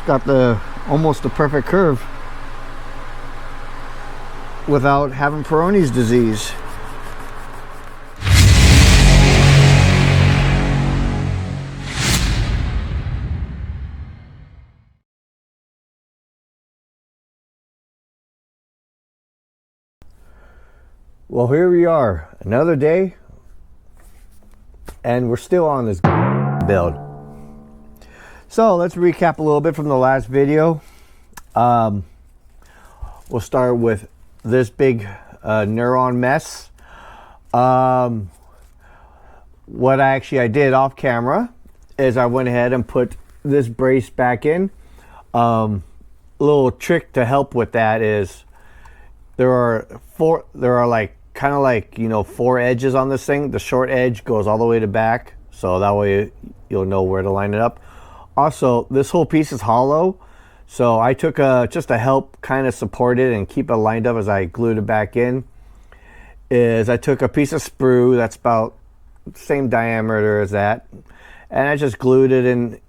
got the almost the perfect curve without having Peyronie's disease. Well, here we are, another day, and we're still on this build. So let's recap a little bit from the last video. We'll start with this big neuron mess. What I did off camera is I went ahead and put this brace back in. A little trick to help with that is there are like kind of like, you know, 4 edges on this thing. The short edge goes all the way to back, so that way you'll know where to line it up. Also, this whole piece is hollow, so I took just to help kind of support it and keep it lined up as I glued it back in, is I took a piece of sprue that's about the same diameter as that, and I just glued it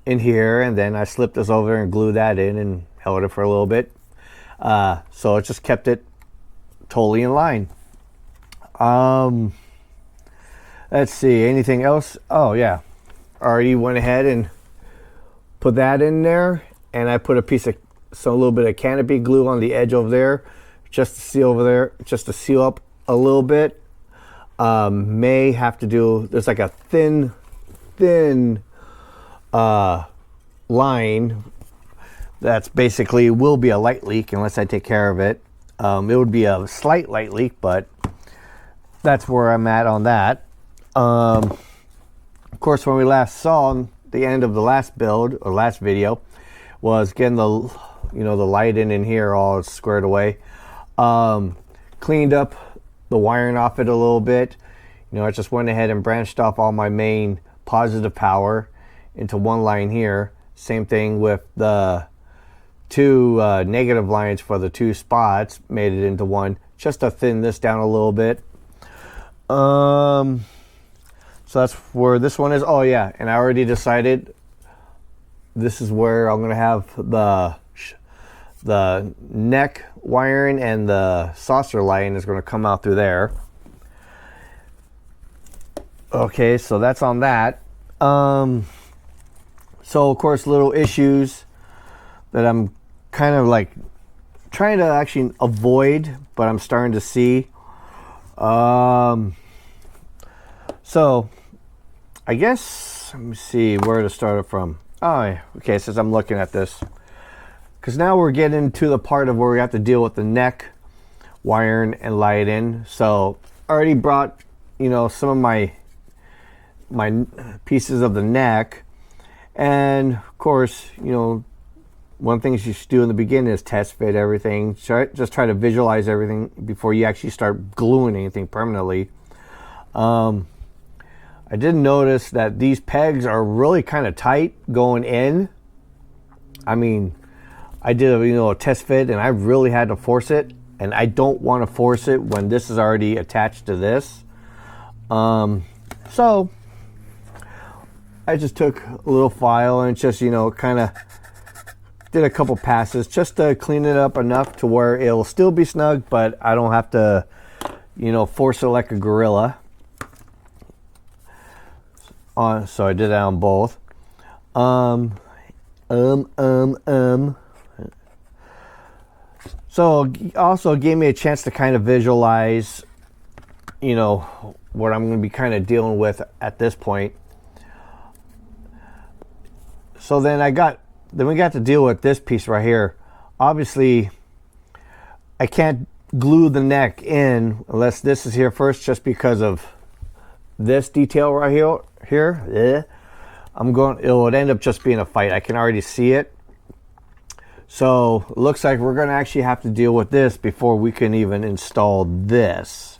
in here, and then I slipped this over and glued that in and held it for a little bit. So it just kept it totally in line. Let's see, anything else? Oh yeah, already went ahead and put that in there, and I put a little bit of canopy glue on the edge over there, just to seal up a little bit. May have to do, there's like a thin line that's basically will be a light leak unless I take care of it. It would be a slight light leak, but that's where I'm at on that. Of course, when we last saw the end of the last build or last video was getting the light in here all squared away. Cleaned up the wiring off it a little bit. You know, I just went ahead and branched off all my main positive power into one line here. Same thing with the 2 negative lines for the 2 spots, made it into one just to thin this down a little bit. So that's where this one is. Oh yeah, and I already decided this is where I'm gonna have the neck wiring, and the saucer line is gonna come out through there. Okay, so that's on that. So of course, little issues that I'm kind of like trying to actually avoid, but I'm starting to see. So I guess, let me see where to start it from. Oh, okay, since I'm looking at this, because now we're getting to the part of where we have to deal with the neck wiring and light in. So I already brought, you know, some of my pieces of the neck, and of course, you know, one thing you should do in the beginning is test fit everything. Just try to visualize everything before you actually start gluing anything permanently. I did notice that these pegs are really kind of tight going in. I mean, I did a test fit, and I really had to force it, and I don't want to force it when this is already attached to this. So I just took a little file and just, you know, kind of did a couple passes just to clean it up enough to where it'll still be snug, but I don't have to, you know, force it like a gorilla. So I did that on both. So also gave me a chance to kind of visualize, you know, what I'm going to be kind of dealing with at this point. So then we got to deal with this piece right here. Obviously, I can't glue the neck in unless this is here first, just because of this detail right here. It would end up just being a fight. I can already see it. So it looks like we're going to actually have to deal with this before we can even install this.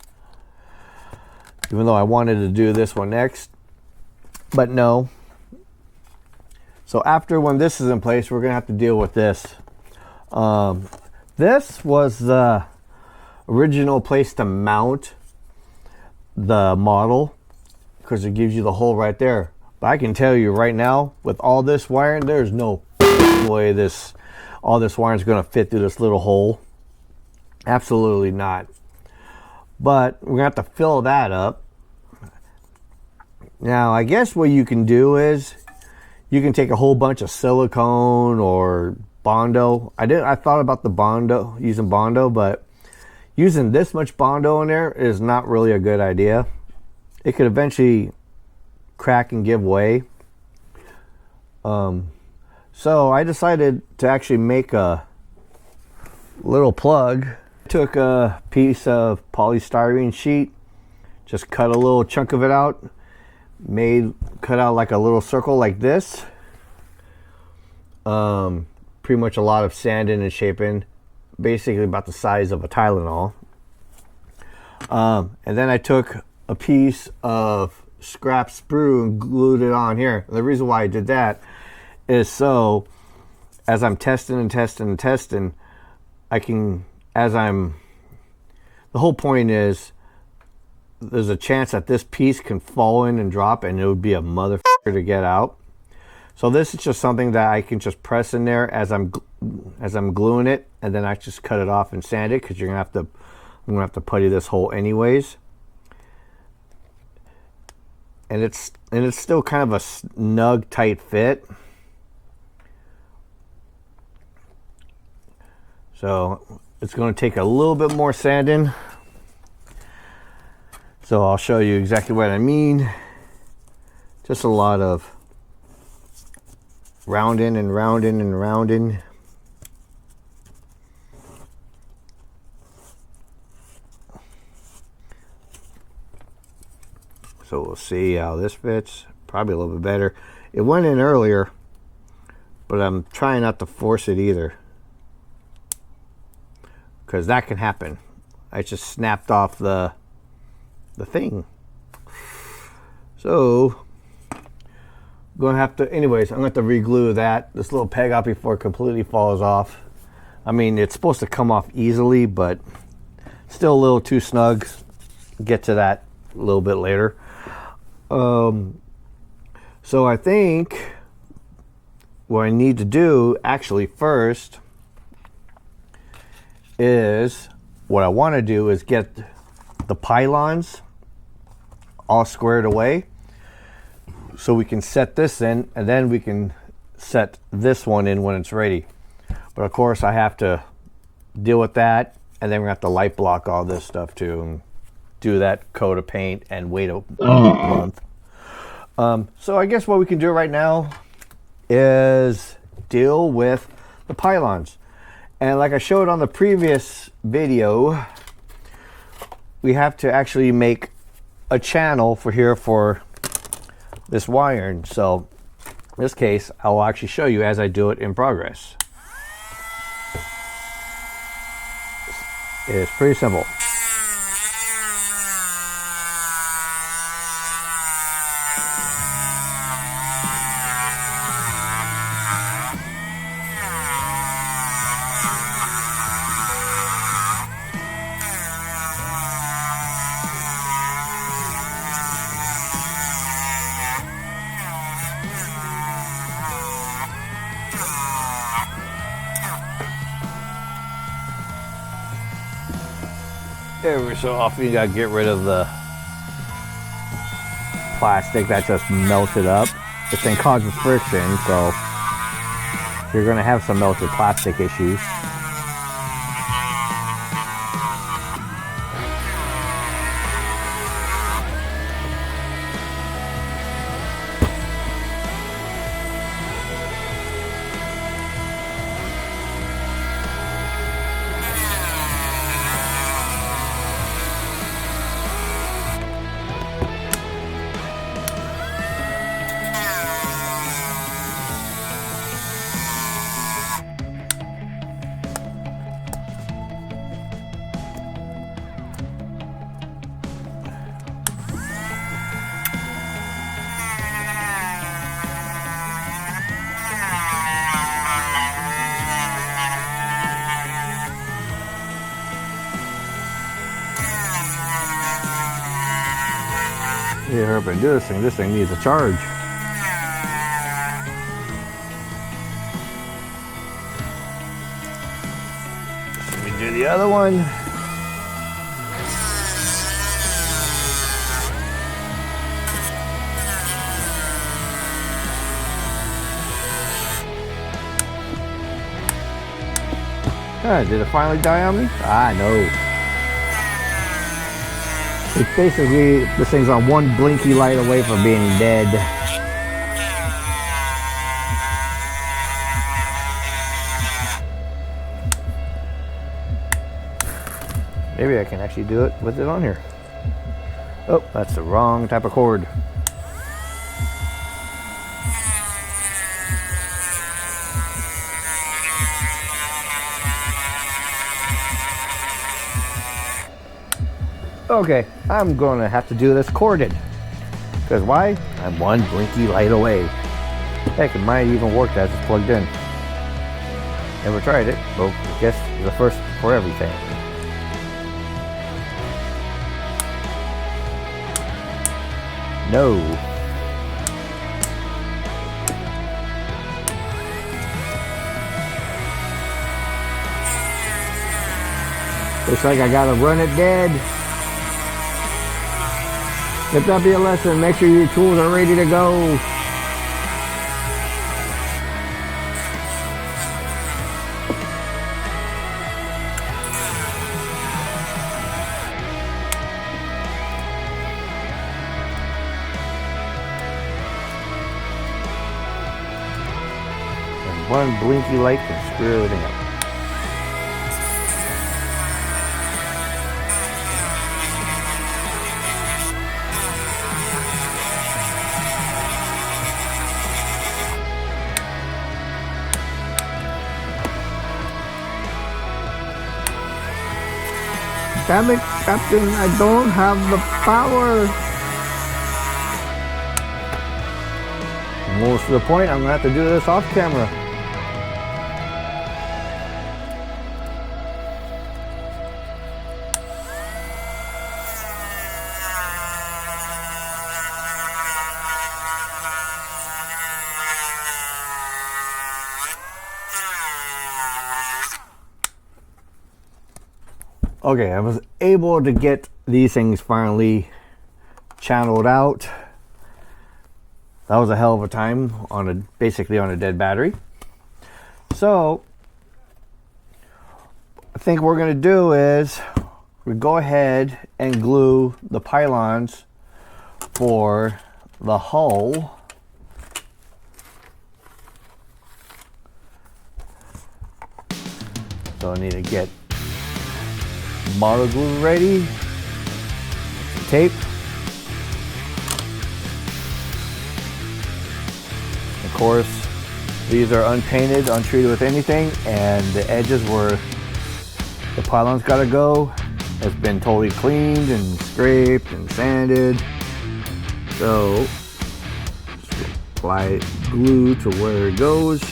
Even though I wanted to do this one next, but no. So after, when this is in place, we're going to have to deal with this. This was the original place to mount the model, because it gives you the hole right there. But I can tell you right now, with all this wiring, there's no no way all this wiring is going to fit through this little hole. Absolutely not. But we're going to have to fill that up. Now, I guess what you can do is you can take a whole bunch of silicone or Bondo. I thought about the Bondo, using Bondo, but using this much Bondo in there is not really a good idea. It could eventually crack and give way. So I decided to actually make a little plug. I took a piece of polystyrene sheet, just cut a little chunk of it out, cut out like a little circle like this. Pretty much a lot of sanding and shaping, basically about the size of a Tylenol. And then I took a piece of scrap sprue and glued it on here. The reason why I did that is so as I'm testing and testing and testing, the whole point is there's a chance that this piece can fall in and drop and it would be a motherfucker to get out. So this is just something that I can just press in there as I'm gluing it, and then I just cut it off and sand it, because I'm gonna have to putty this hole anyways. And it's still kind of a snug, tight fit. So it's going to take a little bit more sanding. So I'll show you exactly what I mean. Just a lot of rounding and rounding and rounding. So we'll see how this fits. Probably a little bit better. It went in earlier, but I'm trying not to force it either, because that can happen. I just snapped off the thing. So I'm gonna have to, anyways, I'm gonna have to re-glue this little peg out before it completely falls off. I mean, it's supposed to come off easily, but still a little too snug. Get to that a little bit later. So I think what I need to do actually first is, what I want to do is get the pylons all squared away so we can set this in, and then we can set this one in when it's ready. But of course I have to deal with that, and then we're gonna have to light block all this stuff too, and do that coat of paint and wait a month. So I guess what we can do right now is deal with the pylons. And like I showed on the previous video, we have to actually make a channel for this wiring. So in this case, I will actually show you as I do it in progress. It's pretty simple. Every so often you gotta get rid of the plastic that just melted up. This thing causes friction, so you're gonna have some melted plastic issues. You hurry up and do this thing. This thing needs a charge. Do the other one. Did it finally die on me? Ah, no. It's basically, this thing's on one blinky light away from being dead. Maybe I can actually do it with it on here. Oh, that's the wrong type of cord. Okay, I'm gonna have to do this corded. Because why? I'm one blinky light away. Heck, it might even work as it's plugged in. Never tried it, but I guess the first for everything. No. Looks like I gotta run it dead. Let that be a lesson. Make sure your tools are ready to go. And one blinky light can screw everything up. Damn it, Captain, I don't have the power. Most of the point, I'm gonna have to do this off camera. Okay, I was able to get these things finally channeled out. That was a hell of a time on basically on a dead battery. So I think what we're gonna do is we go ahead and glue the pylons for the hull. So I need to get model glue ready, tape, of course these are unpainted, untreated with anything, and the edges where the pylons gotta go has been totally cleaned and scraped and sanded. So just apply glue to where it goes.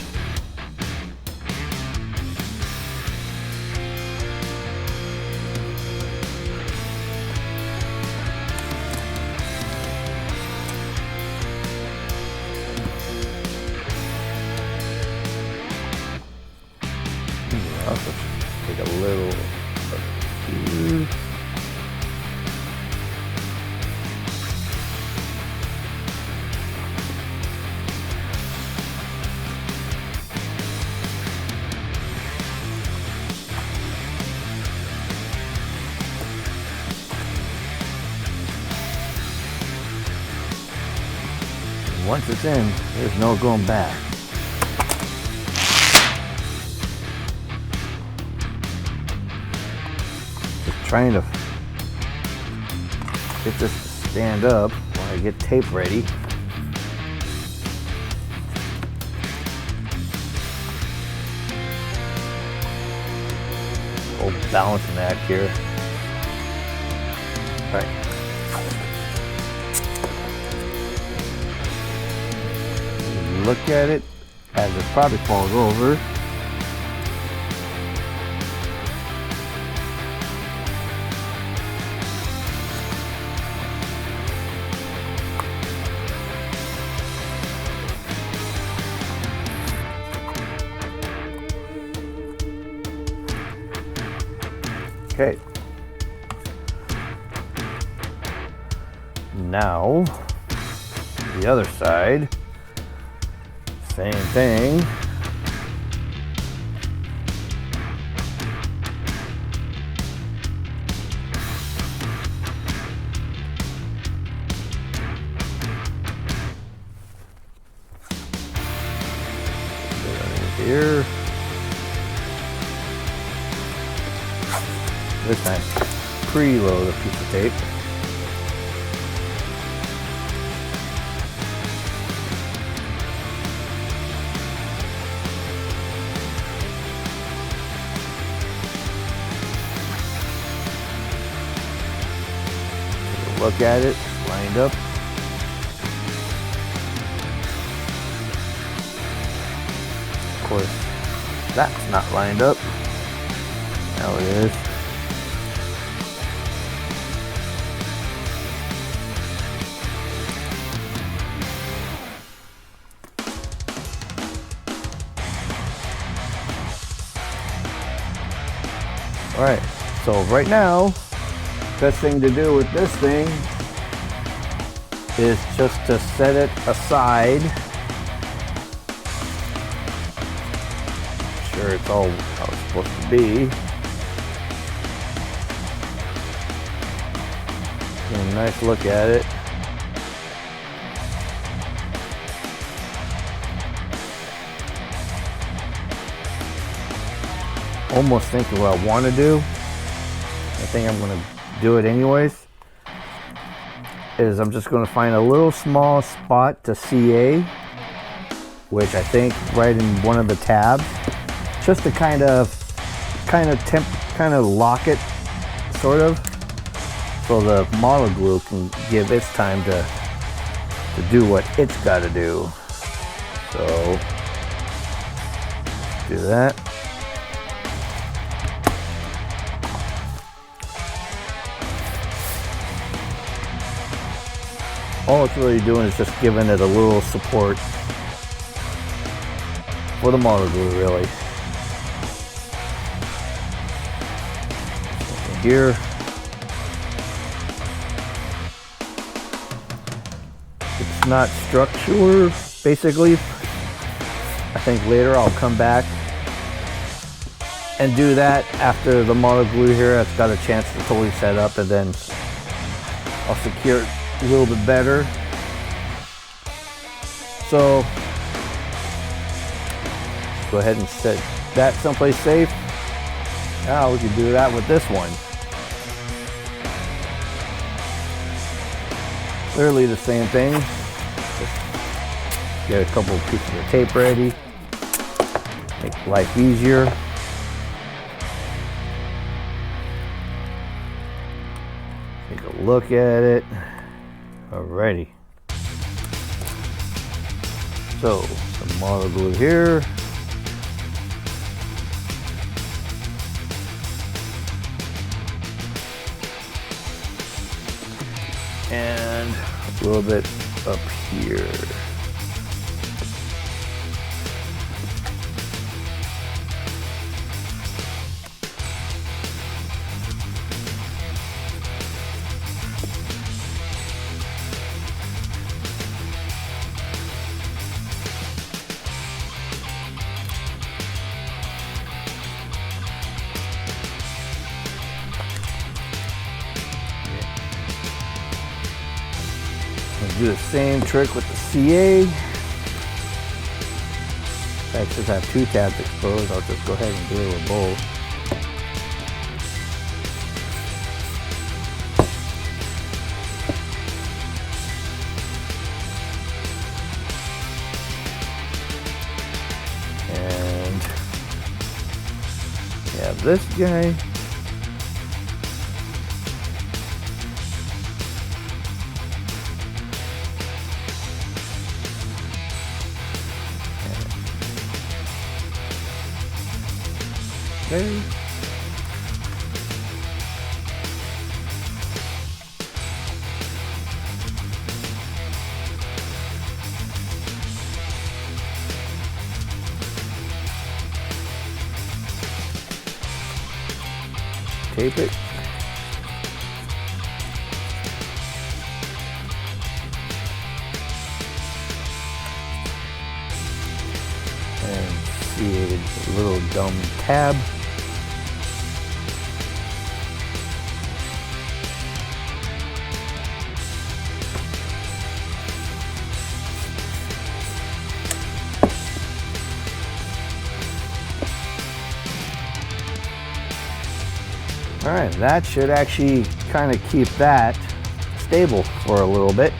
Also take a little here. Once it's in, there's no going back. Trying to get this to stand up while I get tape ready. Oh, balancing act here. All right. Look at it as it probably falls over. Okay. Now, the other side, same thing. Here. This time, preload a piece of tape. Take a look at it, lined up. Of course, that's not lined up. Now it is. All right, so right now, best thing to do with this thing is just to set it aside. Sure it's all how it's supposed to be. Get a nice look at it. Almost thinking what I want to do. I think I'm going to do it anyways. Is I'm just going to find a little small spot to CA, which I think right in one of the tabs, just to kind of lock it, sort of, so the model glue can give its time to do what it's got to do. So do that. All it's really doing is just giving it a little support for the model glue, really. Here, it's not structured, basically. I think later I'll come back and do that after the model glue here has got a chance to totally set up, and then I'll secure it a little bit better. So go ahead and set that someplace safe. Now we can do that with this one. Literally the same thing. Just get a couple of pieces of tape ready. Make life easier. Take a look at it. Alrighty. So, some model glue here. And a little bit up here. Do the same trick with the CA. In fact, since I have two tabs exposed, I'll just go ahead and do it with both. And we have this guy. Okay. tape it. And see a little dumb tab. All right, that should actually kind of keep that stable for a little bit.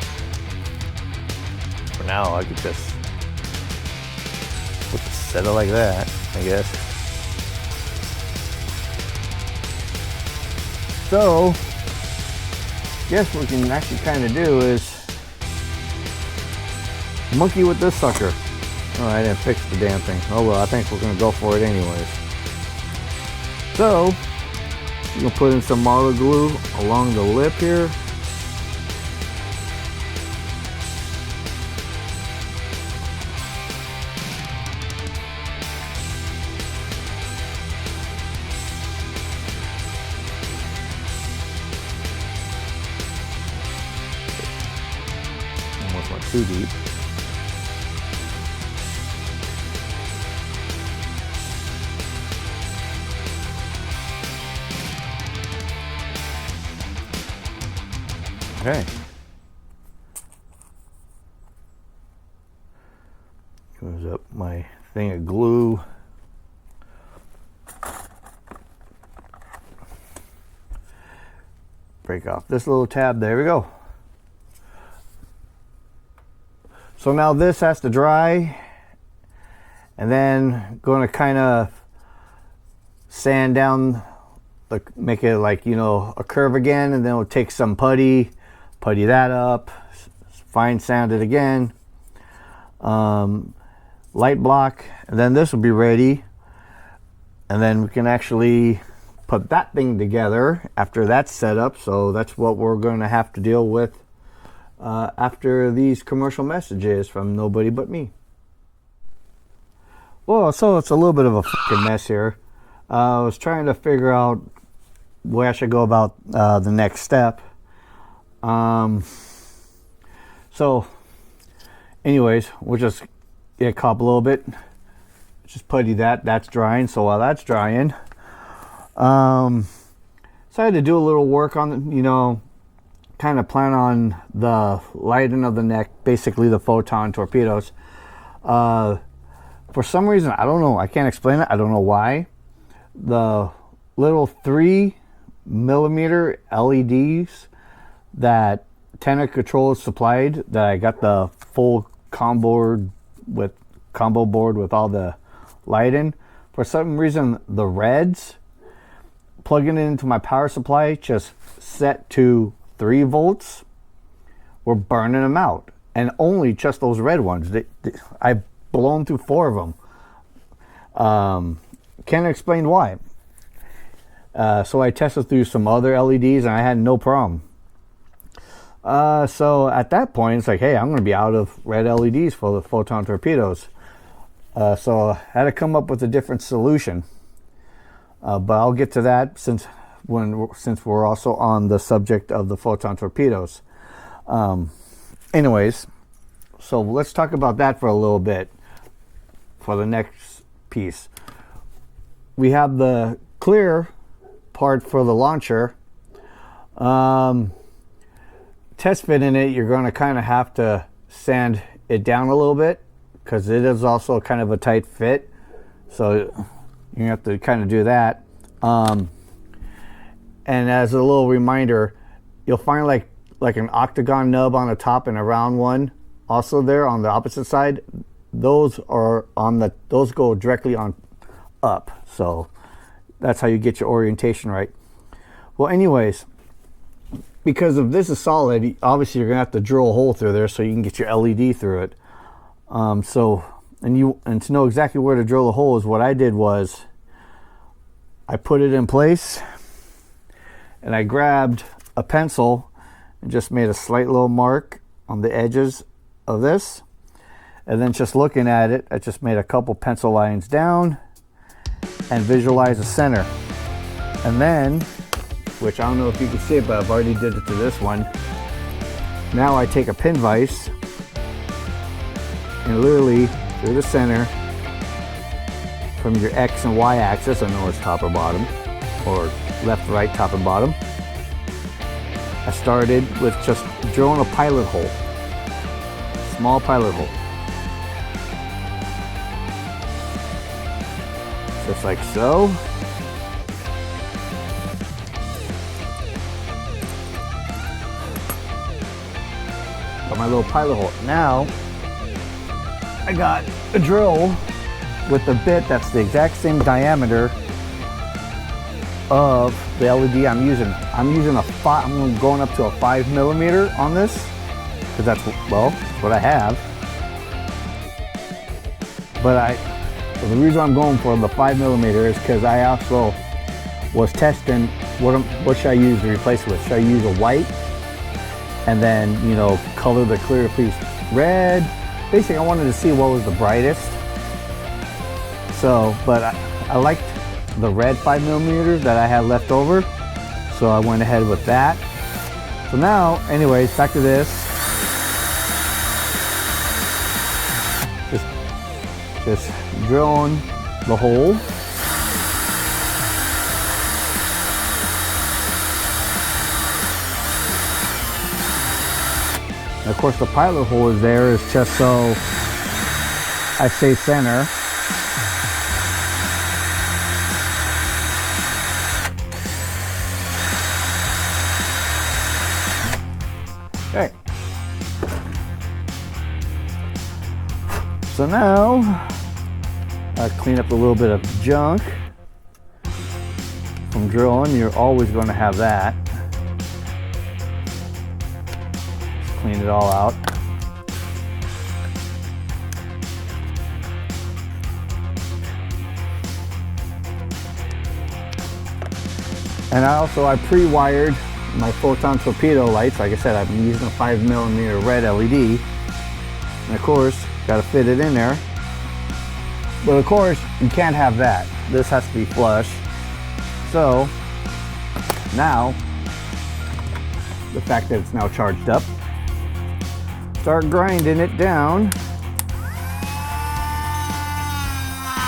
For now, I could just set it like that, I guess. So, guess what we can actually kind of do is monkey with this sucker. Oh, I didn't fix the damn thing. Oh well, I think we're gonna go for it anyways. So, I'm gonna put in some marble glue along the lip here. Almost went too deep. Okay. Goes up my thing of glue. Break off this little tab. There we go. So now this has to dry, and then going to kind of sand down, make it like, you know, a curve again, and then we'll take some putty that up, fine sand it again, light block, and then this will be ready, and then we can actually put that thing together after that's set up. So that's what we're going to have to deal with after these commercial messages from nobody but me. Well, so it's a little bit of a fucking mess here. I was trying to figure out where I should go about the next step. So anyways, we'll just get caught up a little bit, just putty that's drying. So while that's drying, so I had to do a little work on, you know, kind of plan on the lighting of the neck, basically the photon torpedoes. For some reason, I don't know, I can't explain it, I don't know why, the little 3mm LEDs that Tenor Controls supplied, that I got the full combo board with all the lighting, for some reason the reds, plugging it into my power supply just set to 3 volts, were burning them out, and only just those red ones. I've blown through 4 of them. Can't explain why. So I tested through some other LEDs and I had no problem. So at that point, it's like, hey, I'm going to be out of red LEDs for the photon torpedoes. So I had to come up with a different solution. But I'll get to that since we're also on the subject of the photon torpedoes. Anyways, so let's talk about that for a little bit for the next piece. We have the clear part for the launcher. Test fit in it, you're going to kind of have to sand it down a little bit because it is also kind of a tight fit. So you have to kind of do that. And as a little reminder, you'll find like an octagon nub on the top and a round one also there on the opposite side. Those are those go directly on up. So that's how you get your orientation right. Well, anyways, because if this is solid, obviously you're gonna have to drill a hole through there so you can get your LED through it. And to know exactly where to drill the hole is what I did was I put it in place and I grabbed a pencil and just made a slight little mark on the edges of this. And then just looking at it, I just made a couple pencil lines down and visualize the center. And then which I don't know if you can see it, but I've already did it to this one. Now I take a pin vise and literally through the center from your X and Y axis, I know it's top or bottom, or left, right, top and bottom. I started with just drilling a pilot hole, small pilot hole. Just like so. Got my little pilot hole. Now, I got a drill with a bit that's the exact same diameter of the LED I'm using. I'm going up to a 5mm on this, because that's, well, that's what I have. But the reason I'm going for the 5mm is because I also was testing what should I use to replace it with. Should I use a white and then, you know, color the clear piece red? Basically, I wanted to see what was the brightest. So, but I liked the red 5mm that I had left over, so I went ahead with that. So now, anyways, back to this. Just drilling the hole. And of course, the pilot hole is there is just so I stay center. Okay. So now I clean up a little bit of junk from drilling. You're always going to have that. Just clean it all out. And I pre-wired my photon torpedo lights. Like I said, I've been using a 5mm red LED. And of course, got to fit it in there. But of course, you can't have that. This has to be flush. So now, the fact that it's now charged up, start grinding it down.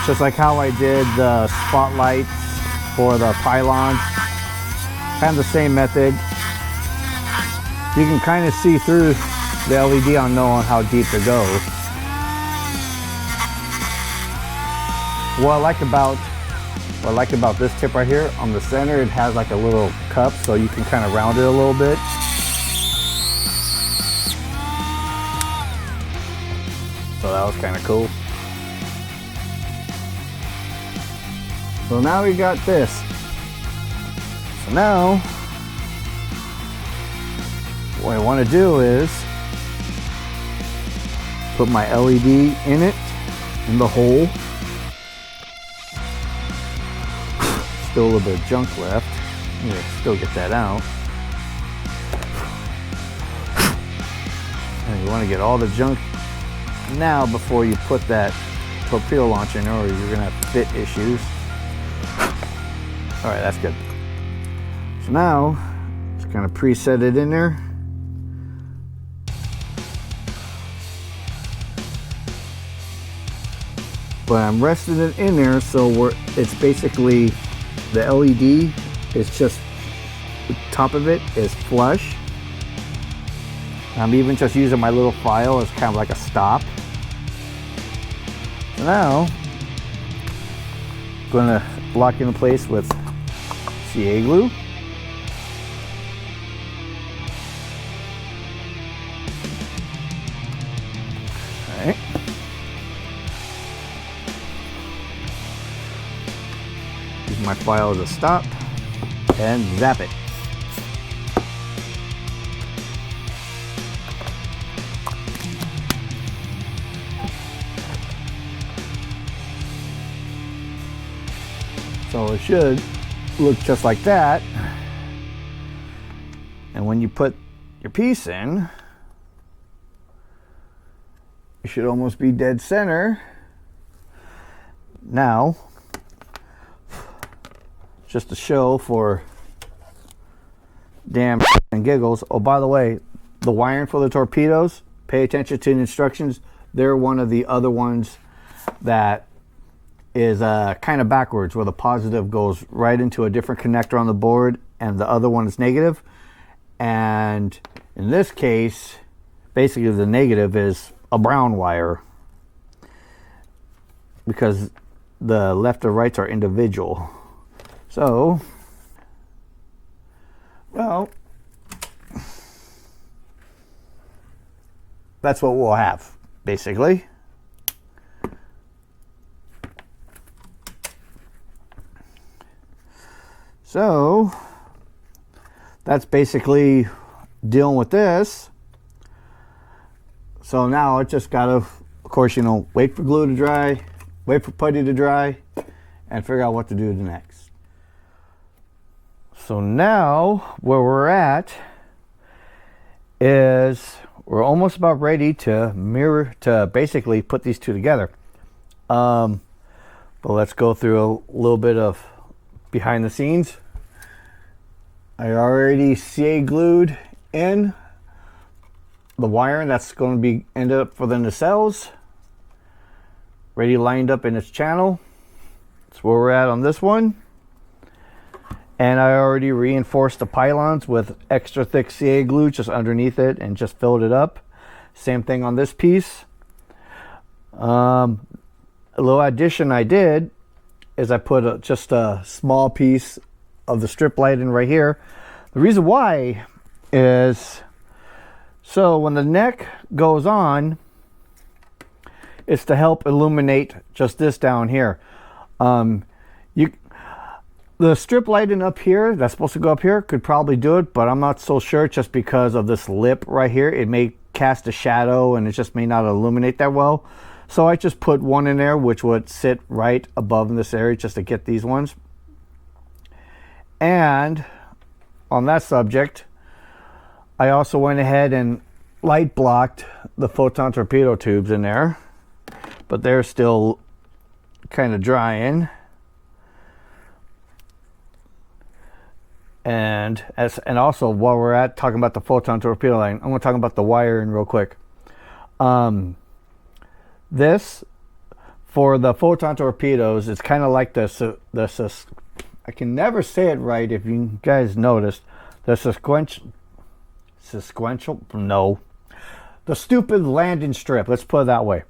Just like how I did the spotlights for the pylons. Kind of the same method. You can kind of see through the LED on knowing how deep to go. What I like about this tip right here, on the center it has like a little cup, so you can kind of round it a little bit. So that was kind of cool. So now we got this. So now, what I want to do is put my LED in it, in the hole. Still a little bit of junk left. Still get that out. And you want to get all the junk now before you put that torpedo launch in, or you're going to have fit issues. All right, that's good. So now, just kind of preset it in there. But I'm resting it in there so it's basically, the LED is just, the top of it is flush. I'm even just using my little file as kind of like a stop. So now, I'm going to lock in place with CA glue. All right. Use my file as a stop and zap it. So it should look just like that. And when you put your piece in, it should almost be dead center. Now, just to show for damn and giggles. Oh, by the way, the wiring for the torpedoes, pay attention to the instructions. They're one of the other ones that is kind of backwards, where the positive goes right into a different connector on the board and the other one is negative. And in this case, basically the negative is a brown wire, because the left or rights are individual. So, well, that's what we'll have, basically. So, that's basically dealing with this. So now I just gotta, of course, you know, wait for glue to dry, wait for putty to dry, and figure out what to do next. So now where we're at is we're almost about ready to basically put these two together. But let's go through a little bit of behind the scenes. I already CA glued in the wiring that's going to be end up for the nacelles. Ready, lined up in its channel. That's where we're at on this one. And I already reinforced the pylons with extra thick CA glue just underneath it and just filled it up. Same thing on this piece. A little addition I did is I put just a small piece of the strip light in right here. The reason why is so when the neck goes on, it's to help illuminate just this down here. The strip lighting up here that's supposed to go up here could probably do it, but I'm not so sure, just because of this lip right here. It may cast a shadow and it just may not illuminate that well. So I just put one in there which would sit right above in this area just to get these ones. And on that subject, I also went ahead and light blocked the photon torpedo tubes in there, but they're still kind of drying. And also, while we're at talking about the photon torpedo line, I'm going to talk about the wiring real quick. This, for the photon torpedoes, it's kind of like this. I can never say it right. If you guys noticed, the the stupid landing strip. Let's put it that way.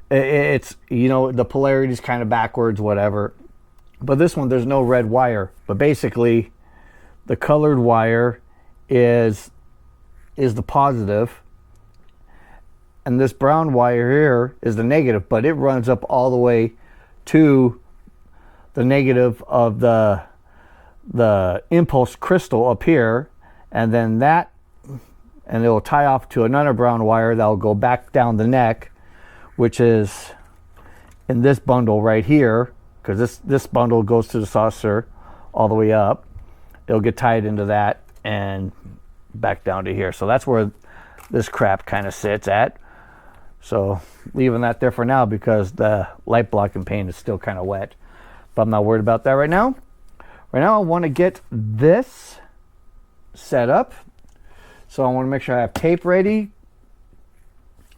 It's, you know, the polarity is kind of backwards, whatever. But this one, there's no red wire. But basically, the colored wire is the positive, and this brown wire here is the negative. But it runs up all the way to the negative of the impulse crystal up here, and then that, and it will tie off to another brown wire that will go back down the neck, which is in this bundle right here, because this bundle goes to the saucer all the way up. It'll get tied into that and back down to here. So that's where this crap kind of sits at. So leaving that there for now, because the light blocking paint is still kind of wet, but I'm not worried about that right now. Right now I want to get this set up. So I want to make sure I have tape ready,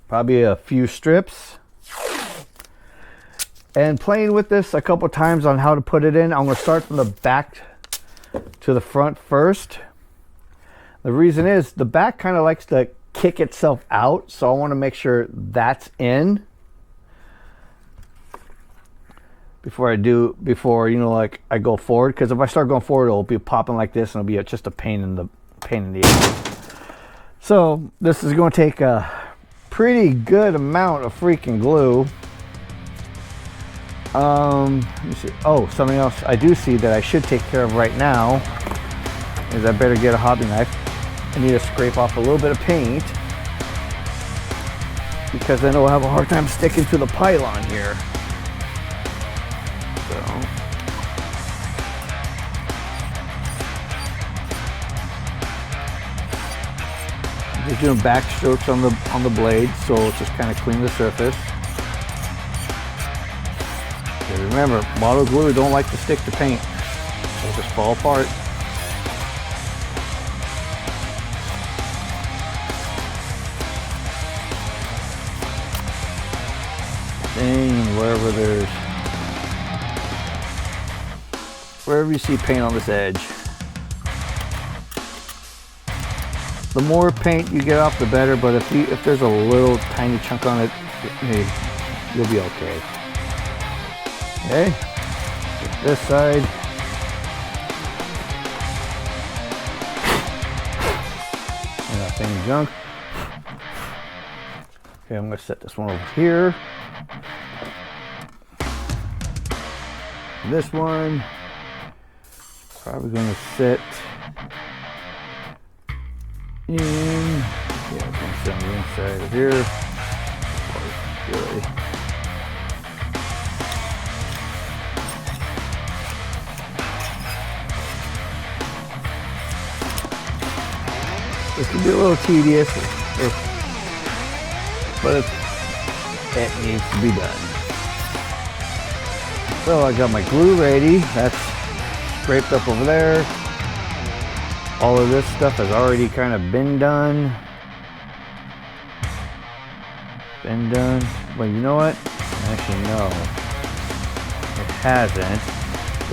probably a few strips. And playing with this a couple times on how to put it in. I'm going to start from the back to the front first. The reason is the back kind of likes to kick itself out, so I want to make sure that's in before you know, like I go forward, because if I start going forward, it'll be popping like this and it'll be just a pain in the ass. So this is going to take a pretty good amount of freaking glue. Let me see. Oh, something else I do see that I should take care of right now is I better get a hobby knife. I need to scrape off a little bit of paint, because then it'll have a hard time sticking to the pylon here. So just doing back strokes on the blade, so just kind of clean the surface. Remember, model glue don't like to stick to paint. It'll just fall apart. Dang, wherever you see paint on this edge. The more paint you get off, the better, but if there's a little tiny chunk on it, you'll be okay. Okay, this side. Same junk. Okay, I'm going to set this one over here. This one, probably going to sit in, yeah, it's going to sit on the inside of here. Really. This can be a little tedious, but it needs to be done. So I got my glue ready. That's scraped up over there. All of this stuff has already kind of been done. Well, you know what? Actually, no. It hasn't.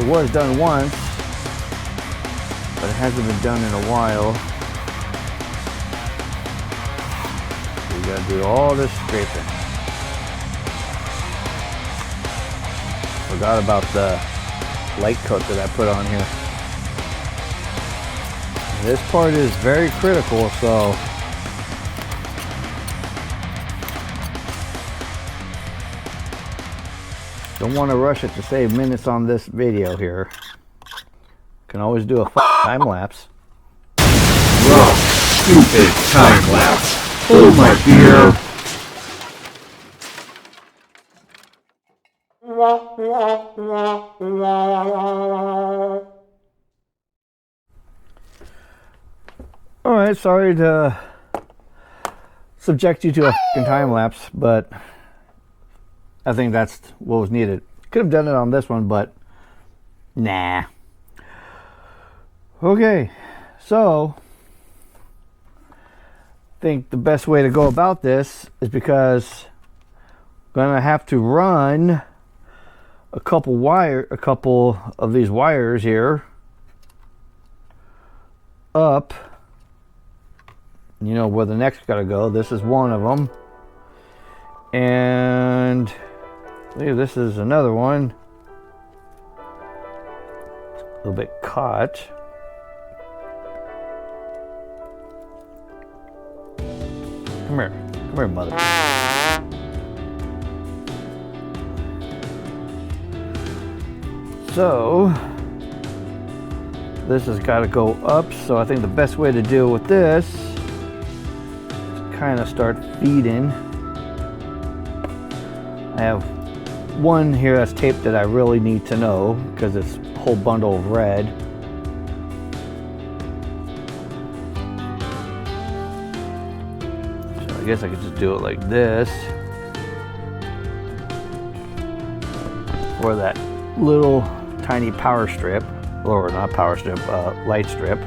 It was done once, but it hasn't been done in a while. We gotta do all this scraping. Forgot about the light coat that I put on here. This part is very critical, so don't want to rush it to save minutes on this video here. Can always do a time lapse. Wrong, stupid time lapse. Hold my beer. Alright, sorry to subject you to a time lapse, but I think that's what was needed. Could have done it on this one, but nah. Okay, so I think the best way to go about this is because I'm gonna have to run a couple of these wires here up, you know, where the neck's gotta go. This is one of them, and this is another one. A little bit caught. Come here, mother. So this has got to go up, so I think the best way to deal with this is kind of start feeding. I have one here that's taped that I really need to know because it's a whole bundle of red. So I guess I could just do it like this for that little tiny power strip, or not power strip, light strip.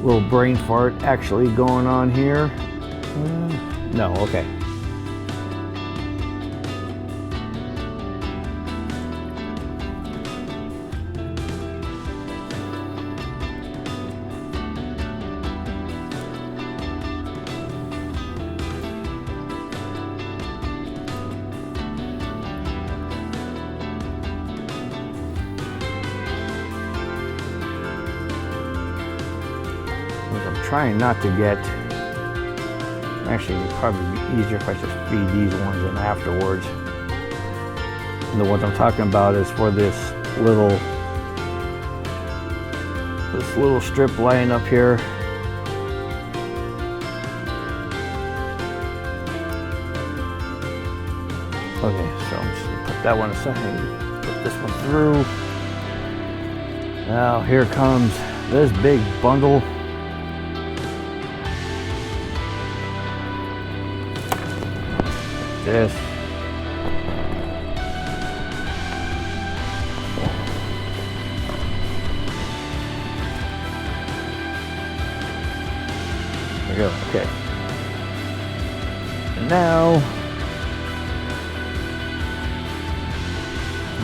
Little brain fart actually going on here. No, okay. Trying not to get, actually it'd probably be easier if I just feed these ones in afterwards. And the ones I'm talking about is for this little strip laying up here. Okay, so I'm just gonna put that one aside. Put this one through. Now here comes this big bundle. This. There we go. Okay. And now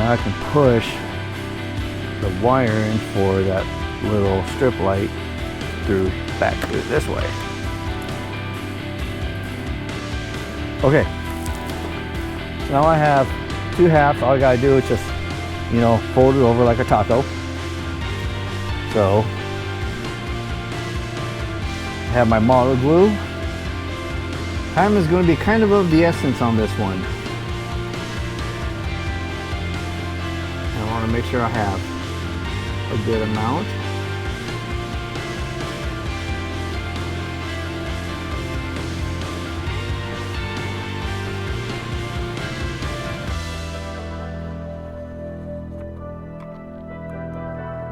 I can push the wiring for that little strip light back through this way. Okay. So now I have two halves. All I gotta do is just, fold it over like a taco. So I have my model glue. Time is going to be kind of the essence on this one. I want to make sure I have a good amount.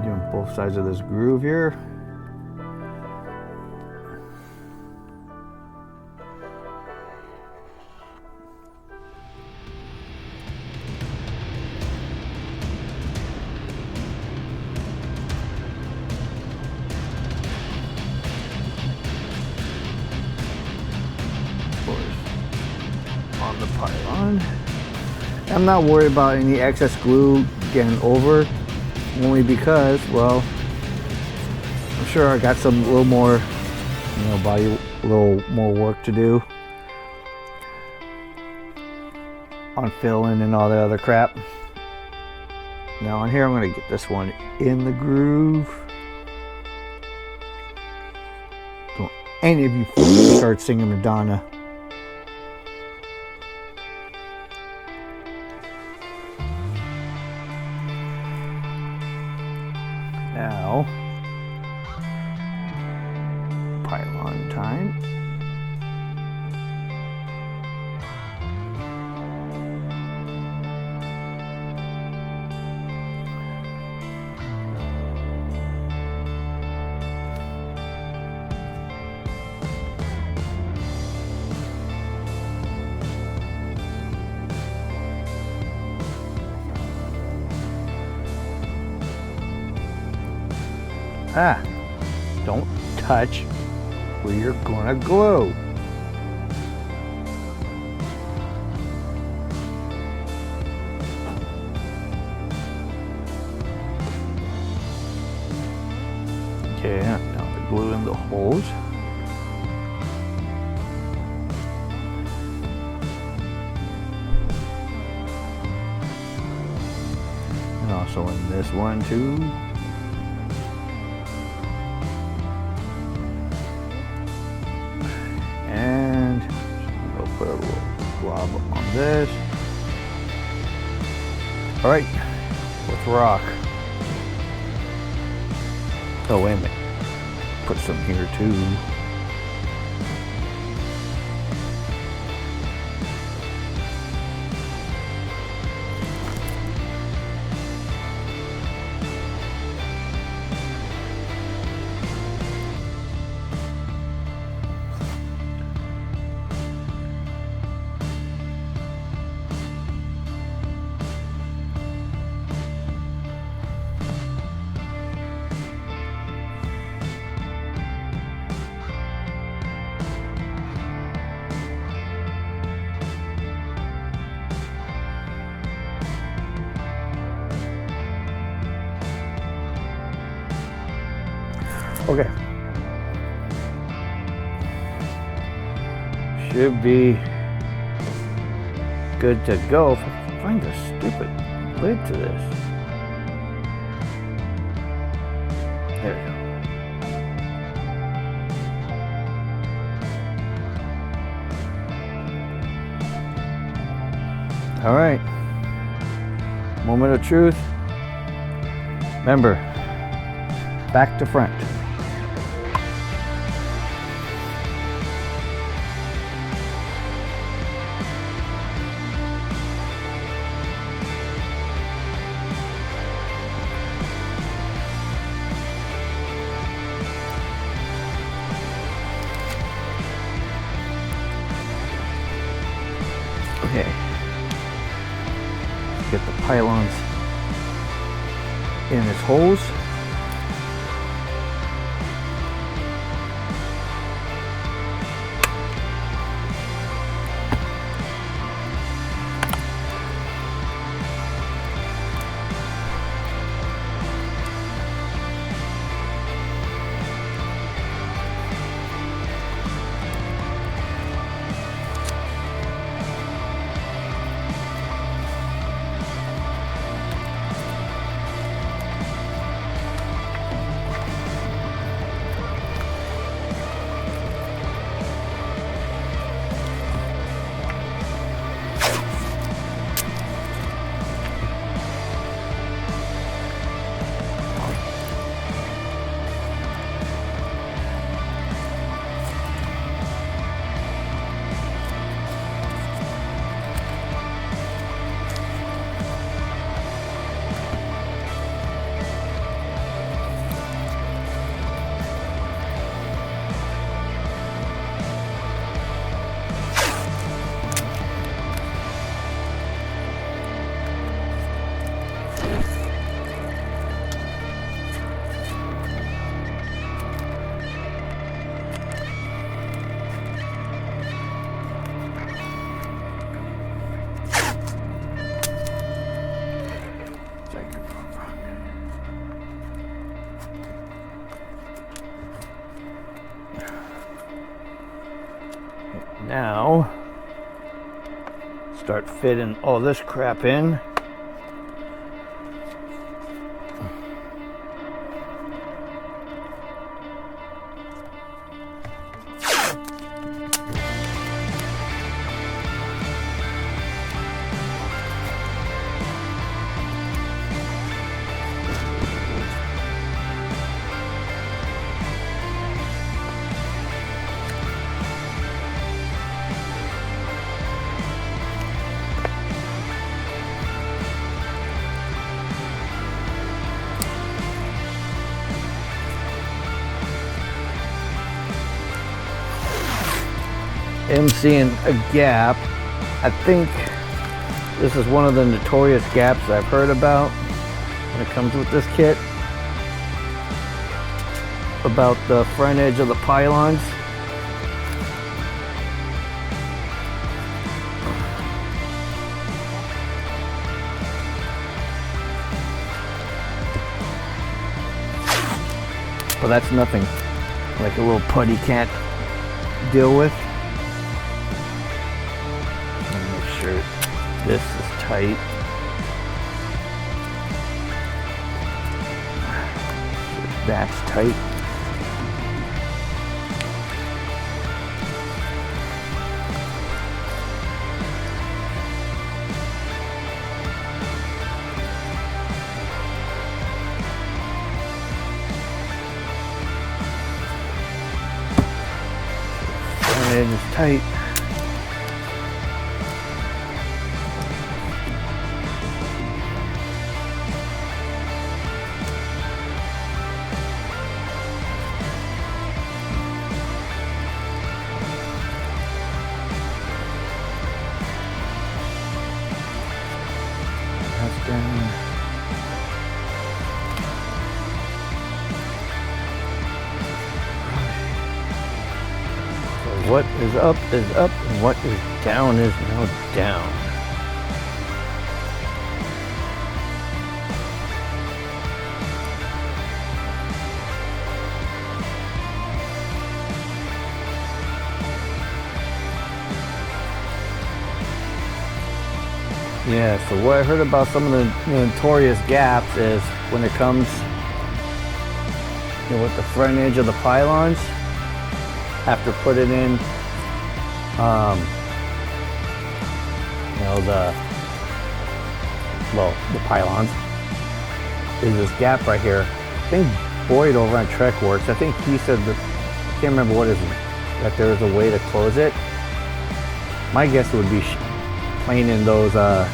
Doing both sides of this groove here. On the pylon. I'm not worried about any excess glue getting over, only because, well, I'm sure I got a little more work to do on filling and all the other crap. Now on here, I'm going to get this one in the groove. Don't any of you start singing Madonna. Now, pylon time. Don't touch where you're gonna glue. Okay, now the glue in the holes. And also in this one too. And we'll put a little glob on this. All right, let's rock. Oh, wait a minute. Put some here too. Okay. Should be good to go. If I can find a stupid lid to this. There we go. All right. Moment of truth. Remember, back to front. Okay. Get the pylons in its holes. Now, start fitting all this crap in. I'm seeing a gap. I think this is one of the notorious gaps I've heard about when it comes with this kit, about the front edge of the pylons. But that's nothing like a little putty can't deal with. Make sure this is tight. That's tight. Edge is tight. That's down. What is up, and what is down is now down. Yeah, so what I heard about some of the notorious gaps is when it comes, with the front edge of the pylons, after putting in, the pylons, is this gap right here. I think Boyd over on TrekWorks, I think he said that, I can't remember what is it, that there is a way to close it. My guess would be planing those, the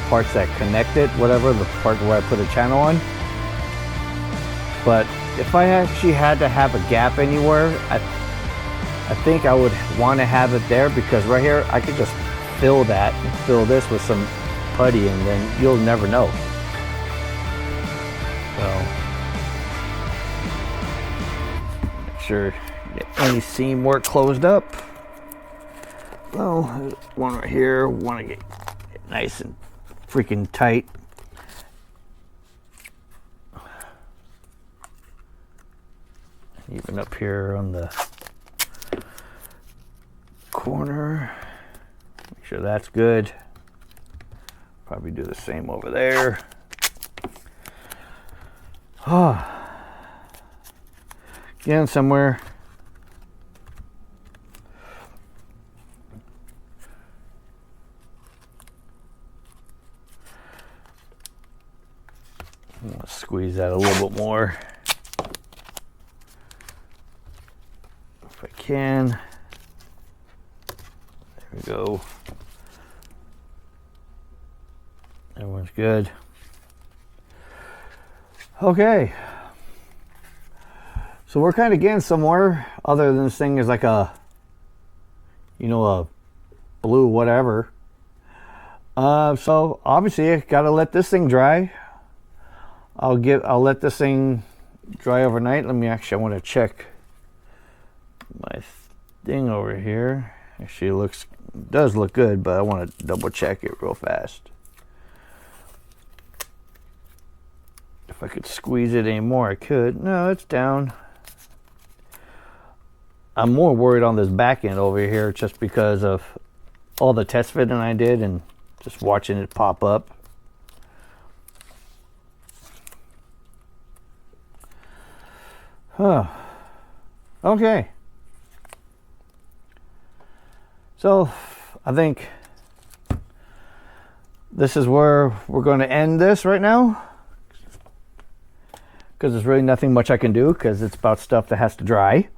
parts that connect it, whatever, the part where I put a channel on. But if I actually had to have a gap anywhere, I think I would want to have it there, because right here I could just fill that, fill this with some putty, and then you'll never know. So make sure get any seam work closed up. Well, there's one right here. Want to get nice and freaking tight. Even up here on the corner, make sure that's good. Probably do the same over there. Again, somewhere. I'm gonna squeeze that a little bit more if I can. There we go. Everyone's good. Okay. So we're kind of getting somewhere, other than this thing is like a, you know, a blue whatever. So obviously I gotta let this thing dry. I'll let this thing dry overnight. Let me I want to check my thing over here. Actually does look good, but I want to double check it real fast. If I could squeeze it anymore, I could. No, it's down. I'm more worried on this back end over here just because of all the test fitting I did and just watching it pop up. Huh. Okay. So I think this is where we're going to end this right now, because there's really nothing much I can do because it's about stuff that has to dry.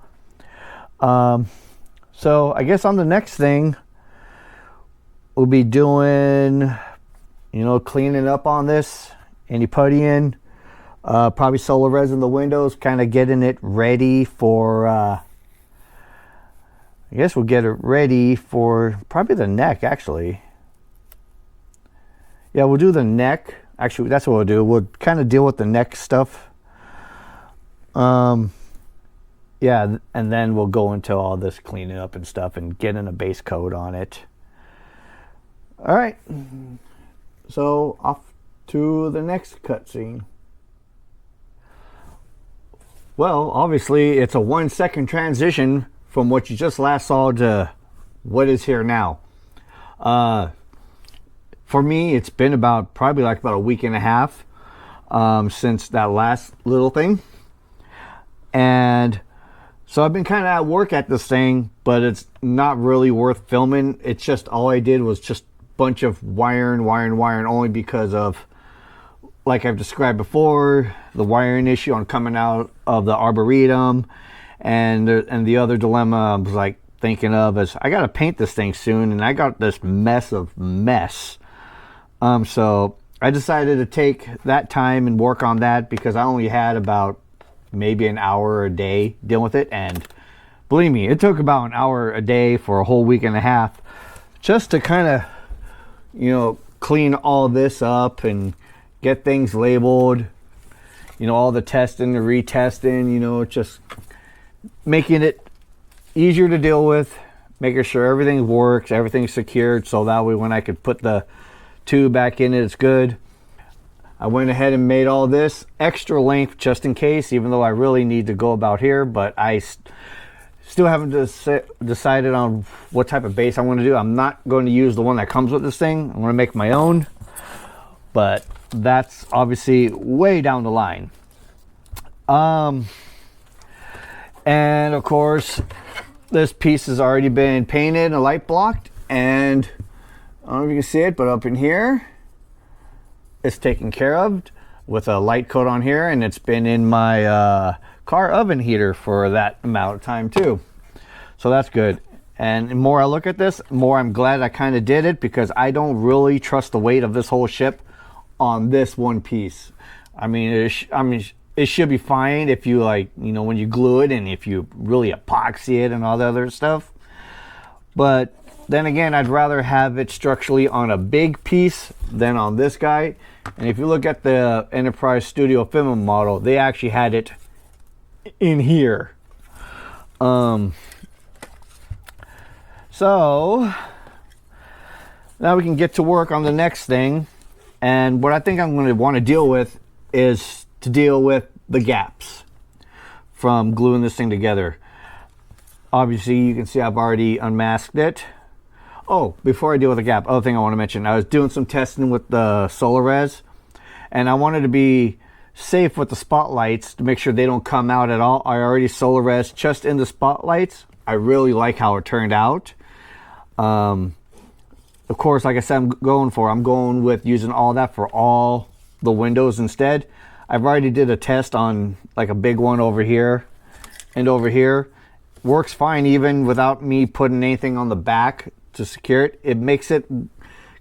So I guess on the next thing we'll be doing, you know, cleaning up on this, any putty in, probably solar res in the windows, kind of getting it ready for, I guess we'll get it ready for probably the neck, actually. Yeah, we'll do the neck. Actually, that's what we'll do. We'll kind of deal with the neck stuff. Yeah, and then we'll go into all this cleaning up and stuff and getting a base coat on it. All right. So off to the next cutscene. Well, obviously it's a 1 second transition from what you just last saw to what is here now. For me, it's been probably about a week and a half since that last little thing. And so I've been kind of at work at this thing, but it's not really worth filming. It's just all I did was just a bunch of wiring only because of, like I've described before, the wiring issue on coming out of the Arboretum, and the other dilemma I was like thinking of is I got to paint this thing soon, and I got this mess. So I decided to take that time and work on that because I only had about maybe an hour a day dealing with it, and believe me, it took about an hour a day for a whole week and a half just to kind of, you know, clean all this up and get things labeled, you know, all the testing, the retesting, you know, just making it easier to deal with, making sure everything works, everything's secured, so that way when I could put the tube back in it, it's good. I went ahead and made all this extra length just in case, even though I really need to go about here, but I still haven't decided on what type of base I want to do. I'm not going to use the one that comes with this thing. I'm going to make my own, but that's obviously way down the line. And of course, this piece has already been painted and light blocked, and I don't know if you can see it, but up in here, it's taken care of with a light coat on here, and it's been in my car oven heater for that amount of time too. So that's good. And the more I look at this, more I'm glad I kind of did it, because I don't really trust the weight of this whole ship on this one piece. I mean, it should be fine if you, like, you know, when you glue it and if you really epoxy it and all the other stuff. But Then again, I'd rather have it structurally on a big piece than on this guy. And if you look at the Enterprise Studio Film model, they actually had it in here. So now we can get to work on the next thing. And what I think I'm going to want to deal with is to deal with the gaps from gluing this thing together. Obviously, you can see I've already unmasked it. Oh, before I deal with the gap, other thing I want to mention, I was doing some testing with the SolarRes, and I wanted to be safe with the spotlights to make sure they don't come out at all. I already SolarRes just in the spotlights. I really like how it turned out. Of course, like I said, I'm going with using all that for all the windows instead. I've already did a test on like a big one over here and over here. Works fine even without me putting anything on the back to secure it. It makes it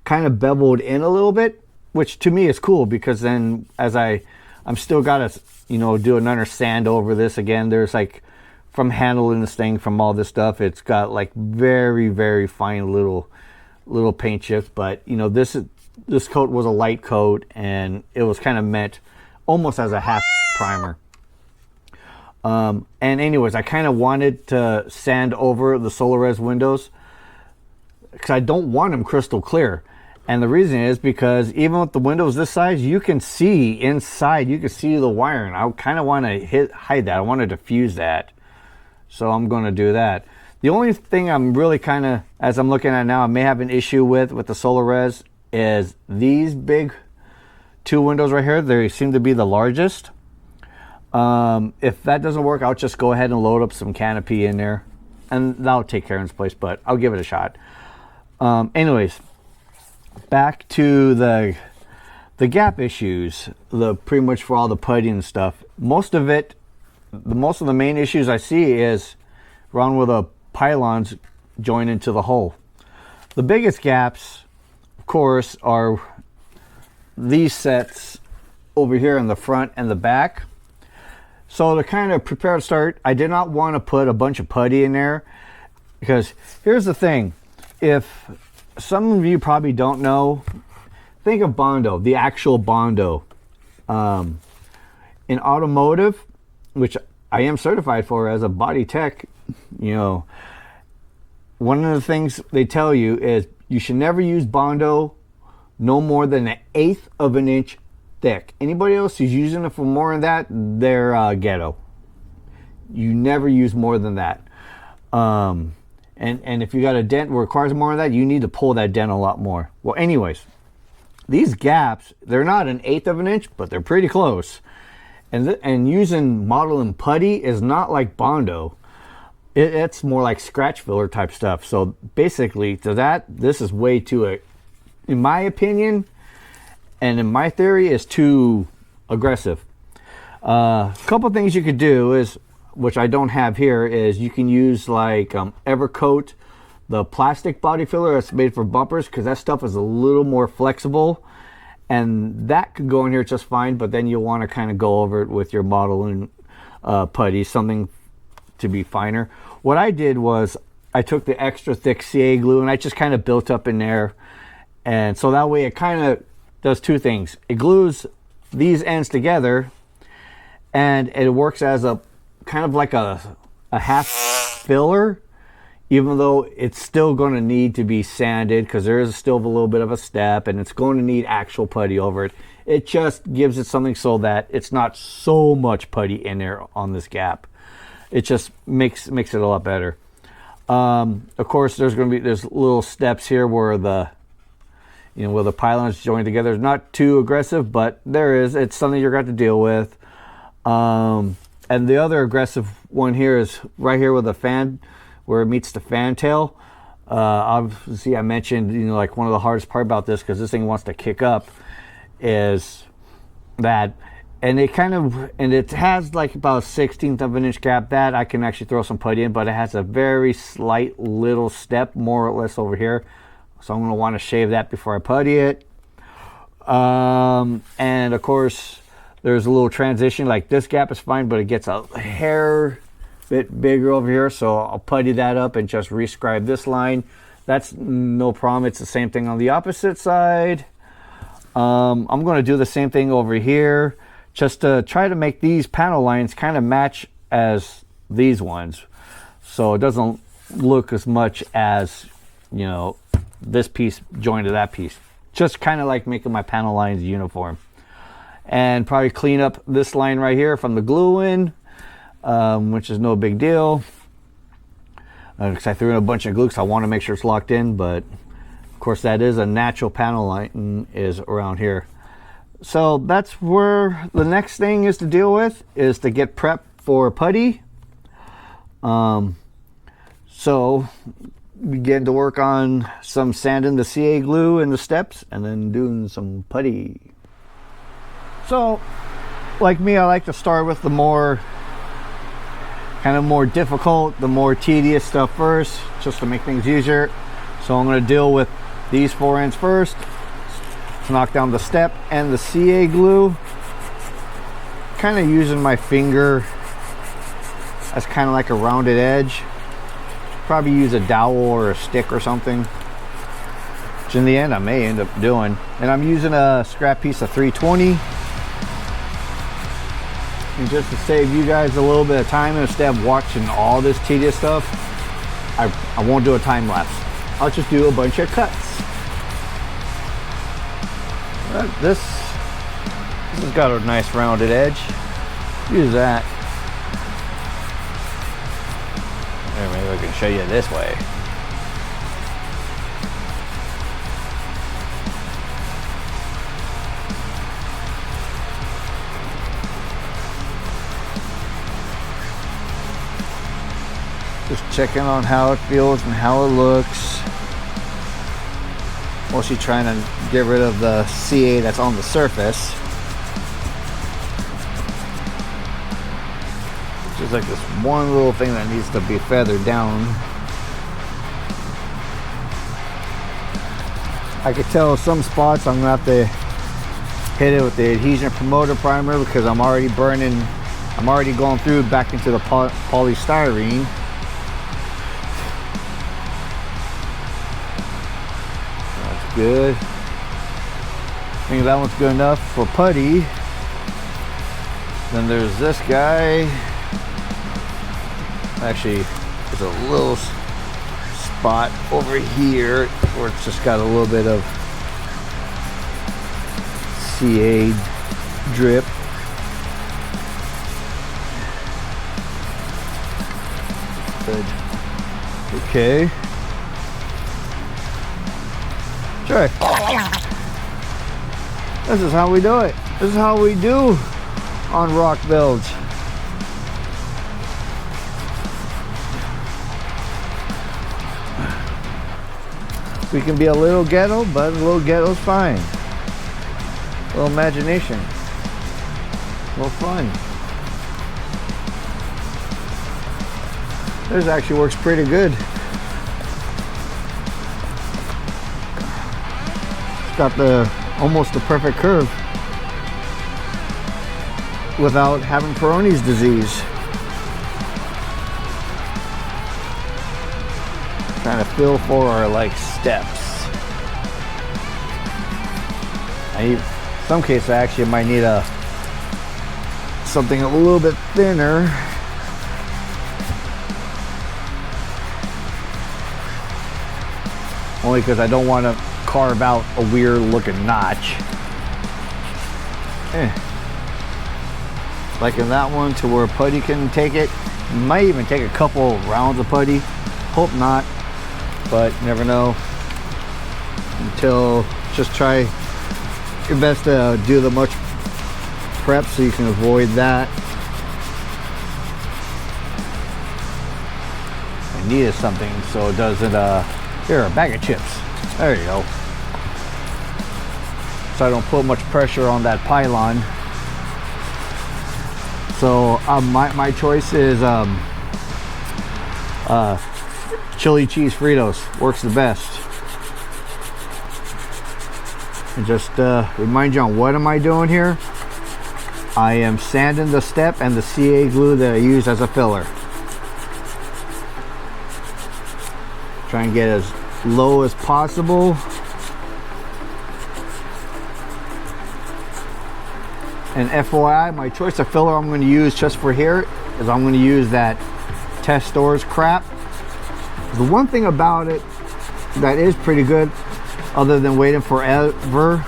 kind of beveled in a little bit, which to me is cool, because then as I'm still gotta, you know, do another sand over this again. There's like, from handling this thing, from all this stuff, it's got like very, very fine little paint chips. But you know, this coat was a light coat, and it was kind of meant almost as a half primer. And anyways, I kind of wanted to sand over the SolarRes windows because I don't want them crystal clear. And the reason is because even with the windows this size, you can see inside, you can see the wiring. I kind of want to hide that. I want to diffuse that. So I'm going to do that. The only thing I'm really kind of, as I'm looking at now, I may have an issue with the SolarRes is these big two windows right here. They seem to be the largest. If that doesn't work, I'll just go ahead and load up some canopy in there, and that'll take care of its place, but I'll give it a shot. Anyways, back to the gap issues, pretty much for all the putty and stuff. Most of the main issues I see is around where the pylons join into the hole. The biggest gaps, of course, are these sets over here in the front and the back. So to kind of prepare to start, I did not want to put a bunch of putty in there, because here's the thing. If some of you probably don't know, think of Bondo, the actual Bondo. In automotive, which I am certified for as a body tech, you know, one of the things they tell you is you should never use Bondo no more than 1/8 of an inch thick. Anybody else who's using it for more than that, they're ghetto. You never use more than that. And if you got a dent that requires more than that, you need to pull that dent a lot more. Well, anyways, these gaps, they're not 1/8 of an inch, but they're pretty close. And using model and putty is not like Bondo. It's more like scratch filler type stuff. So basically, this is way too, in my opinion, and in my theory, is too aggressive. A couple things you could do is, which I don't have here, is you can use like Evercoat, the plastic body filler that's made for bumpers, because that stuff is a little more flexible, and that could go in here just fine. But then you'll want to kind of go over it with your model and putty, something to be finer. What I did was I took the extra thick CA glue and I just kind of built up in there, and so that way it kind of does two things. It glues these ends together, and it works as a kind of like a half filler, even though it's still going to need to be sanded because there is still a little bit of a step, and it's going to need actual putty over it. It just gives it something so that it's not so much putty in there on this gap. It just makes it a lot better. Of course, there's little steps here where where the pylons join together. It's not too aggressive, but it's something you're going to deal with. And the other aggressive one here is right here with the fan, where it meets the fan tail. Obviously, I mentioned, like one of the hardest part about this, because this thing wants to kick up, is that, and it has like about a 1/16 of an inch gap that I can actually throw some putty in, but it has a very slight little step, more or less over here. So I'm going to want to shave that before I putty it. And of course, there's a little transition. Like this gap is fine, but it gets a hair bit bigger over here. So I'll putty that up and just rescribe this line. That's no problem. It's the same thing on the opposite side. I'm going to do the same thing over here, just to try to make these panel lines kind of match as these ones, so it doesn't look as much as, you know, this piece joined to that piece. Just kind of like making my panel lines uniform. And probably clean up this line right here from the glue in, which is no big deal. Because I threw in a bunch of glue because I want to make sure it's locked in, but of course that is a natural panel line, is around here. So that's where the next thing is to deal with, is to get prepped for putty. So begin to work on some sanding the CA glue in the steps and then doing some putty. So like me, I like to start with the more difficult, the more tedious stuff first, just to make things easier. So I'm going to deal with these 4 ends first, to knock down the step and the CA glue, kind of using my finger as kind of like a rounded edge. Probably use a dowel or a stick or something, which in the end I may end up doing. And I'm using a scrap piece of 320. And just to save you guys a little bit of time, instead of watching all this tedious stuff, I won't do a time lapse. I'll just do a bunch of cuts. This has got a nice rounded edge. Use that. Maybe I can show you this way. Just checking on how it feels and how it looks. Mostly trying to get rid of the CA that's on the surface. Just like this one little thing that needs to be feathered down. I could tell some spots I'm gonna have to hit it with the adhesion promoter primer, because I'm already going through back into the polystyrene. That's good. I think that one's good enough for putty. Then there's this guy. Actually, there's a little spot over here where it's just got a little bit of CA drip. Good. Okay. Sure. This is how we do it. This is how we do on rock builds. We can be a little ghetto, but a little ghetto's fine. A little imagination. A little fun. This actually works pretty good. It's got almost the perfect curve without having Peyronie's disease. Trying to feel for our steps. In some cases I actually might need something a little bit thinner. Only because I don't want to carve out a weird looking notch. Like in that one, to where putty can take it. Might even take a couple rounds of putty. Hope not, but never know. Until just try your best to do the much prep so you can avoid that. I needed something so it doesn't here, a bag of chips. There you go. So I don't put much pressure on that pylon. So my choice is chili cheese Fritos. Works the best. And just remind you on what am I doing here. I am sanding the step and the CA glue that I use as a filler. Try and get as low as possible. And FYI, my choice of filler I'm going to use just for here is I'm going to use that Test Stores crap. The one thing about it that is pretty good, other than waiting forever,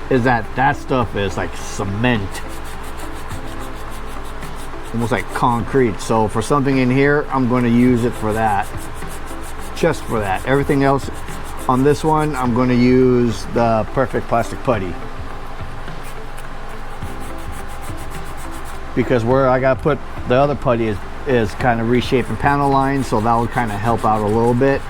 is that stuff is like cement, almost like concrete. So for something in here, I'm going to use it for that, just for that. Everything else on this one, I'm going to use the Perfect Plastic Putty, because where I got to put the other putty is kind of reshaping panel lines, so that would kind of help out a little bit.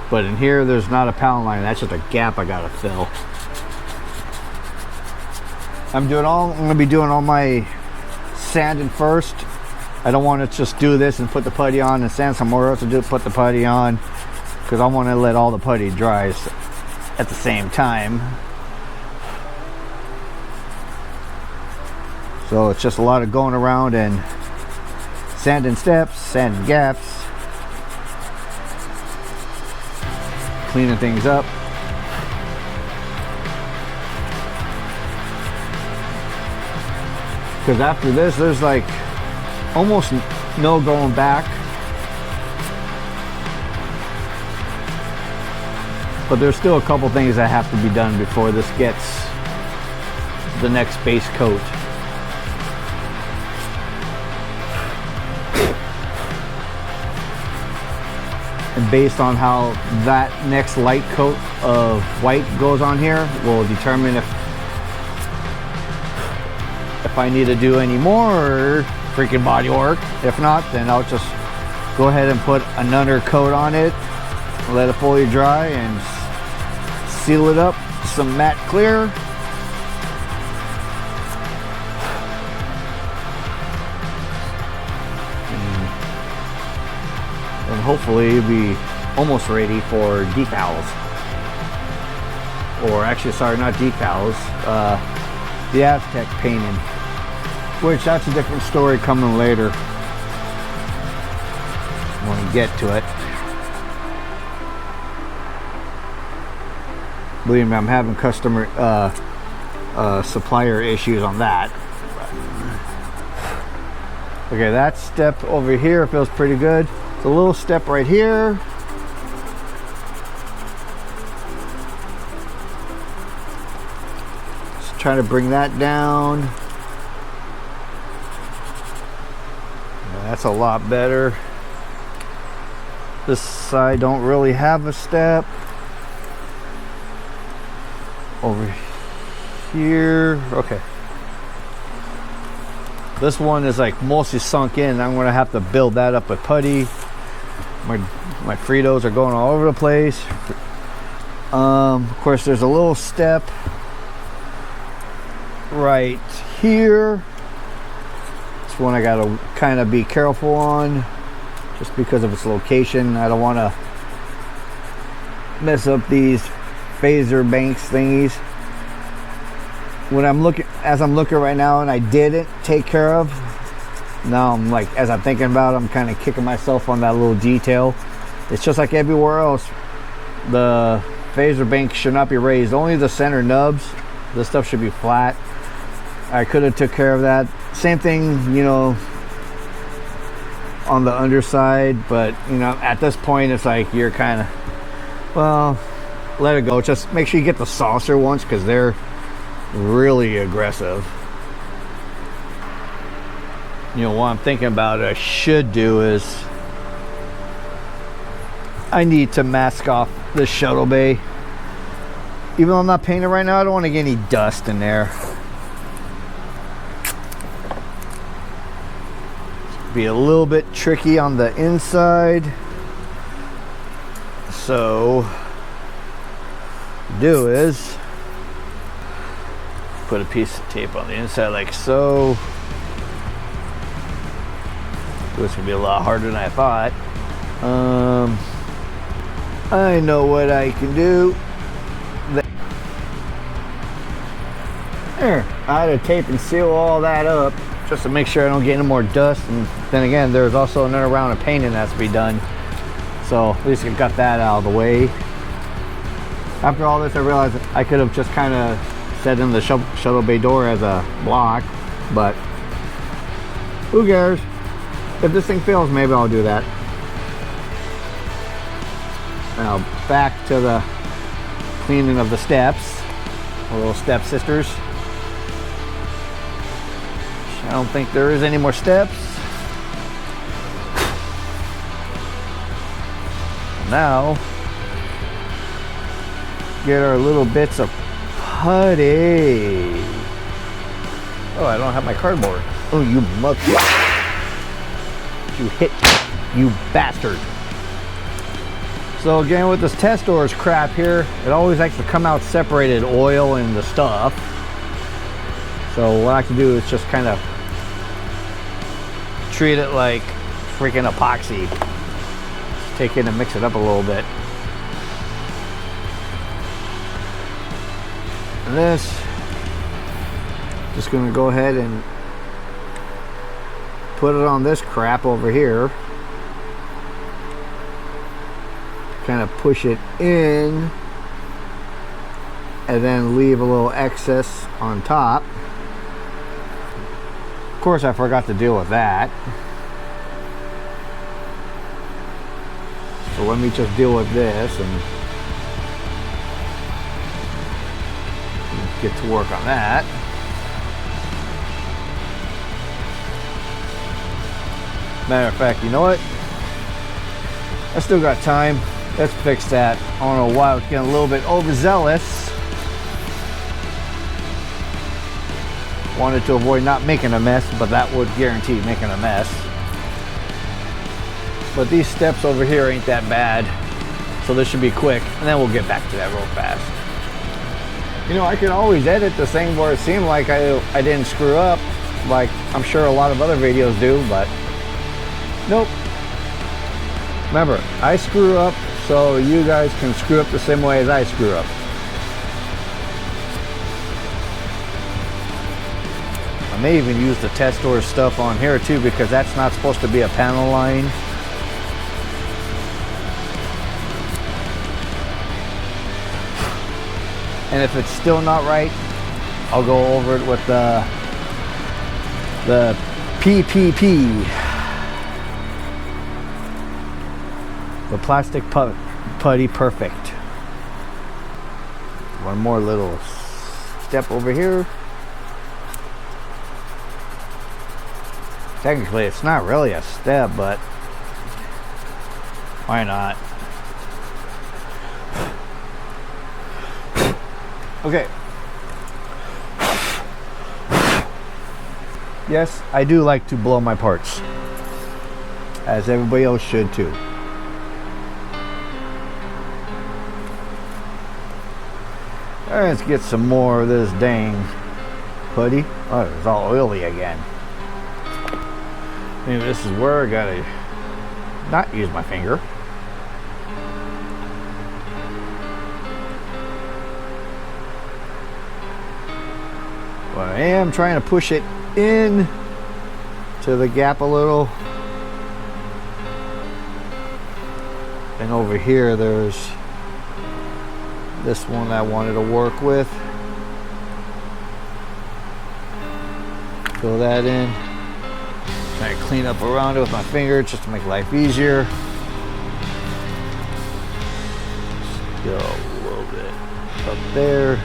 But in here, there's not a panel line. That's just a gap I gotta fill. I'm gonna be doing all my sanding first. I don't want to just do this and put the putty on and sand somewhere else to put the putty on, because I want to let all the putty dry at the same time. So it's just a lot of going around and sanding steps, sanding gaps, cleaning things up. Because after this, there's like almost no going back. But there's still a couple things that have to be done before this gets the next base coat. And based on how that next light coat of white goes on here will determine if I need to do any more freaking body work. If not, then I'll just go ahead and put another coat on it, let it fully dry, and seal it up some matte clear. And hopefully be almost ready for decals. Or actually, sorry, not decals, the Aztec painting, which that's a different story coming later when we get to it. Believe me, I'm having customer supplier issues on that. Okay, that step over here feels pretty good. It's a little step right here. Just trying to bring that down. That's a lot better. This side don't really have a step. Over here, okay. This one is like mostly sunk in. I'm gonna have to build that up with putty. My Fritos are going all over the place. Of course, there's a little step right here. This one I gotta kind of be careful on, just because of its location. I don't want to mess up these phaser banks thingies. When I'm looking right now, and I didn't take care of, now I'm like, as I'm thinking about it, I'm kind of kicking myself on that little detail. It's just like everywhere else, the phaser bank should not be raised, only the center nubs. This stuff should be flat. I could have took care of that. Same thing, you know, on the underside, but you know, at this point it's like you're kind of, well, let it go. Just make sure you get the saucer ones, because they're really aggressive. You know, what I'm thinking about I should do is I need to mask off the shuttle bay. Even though I'm not painting right now, I don't want to get any dust in there. Be a little bit tricky on the inside. So do is put a piece of tape on the inside like so. This would be a lot harder than I thought. I know what I can do. There, I had to tape and seal all that up just to make sure I don't get any more dust. And then again, there's also another round of painting that has to be done. So at least I got that out of the way. After all this, I realized I could have just kind of set in the shuttle bay door as a block, but who cares? If this thing fails, maybe I'll do that. Now back to the cleaning of the steps, our little step sisters. I don't think there is any more steps. Now, get our little bits of putty. Oh, I don't have my cardboard. Oh, you mother! You hit, you bastard. So again, with this test doors crap here, it always likes to come out separated, oil and the stuff. So what I like to do is just kind of treat it like freaking epoxy. Just take it and mix it up a little bit. And this, just gonna go ahead and put it on this crap over here. Kind of push it in and then leave a little excess on top. Of course, I forgot to deal with that. So let me just deal with this and get to work on that. Matter of fact, you know what? I still got time. Let's fix that. I don't know why I was getting a little bit overzealous. Wanted to avoid not making a mess, but that would guarantee making a mess. But these steps over here ain't that bad, so this should be quick, and then we'll get back to that real fast. You know, I could always edit this thing where it seemed like I didn't screw up, like I'm sure a lot of other videos do, but nope. Remember, I screw up so you guys can screw up the same way as I screw up. I may even use the test door stuff on here too, because that's not supposed to be a panel line. And if it's still not right, I'll go over it with the PPP. The plastic putty perfect. One more little step over here. Technically, it's not really a step, but why not? Okay. Yes, I do like to blow my parts, as everybody else should too. Let's get some more of this dang putty. Oh, it's all oily again. Maybe this is where I gotta not use my finger. But I am trying to push it in to the gap a little. And over here there's this one I wanted to work with. Fill that in. Try to clean up around it with my finger just to make life easier. Just go a little bit up there.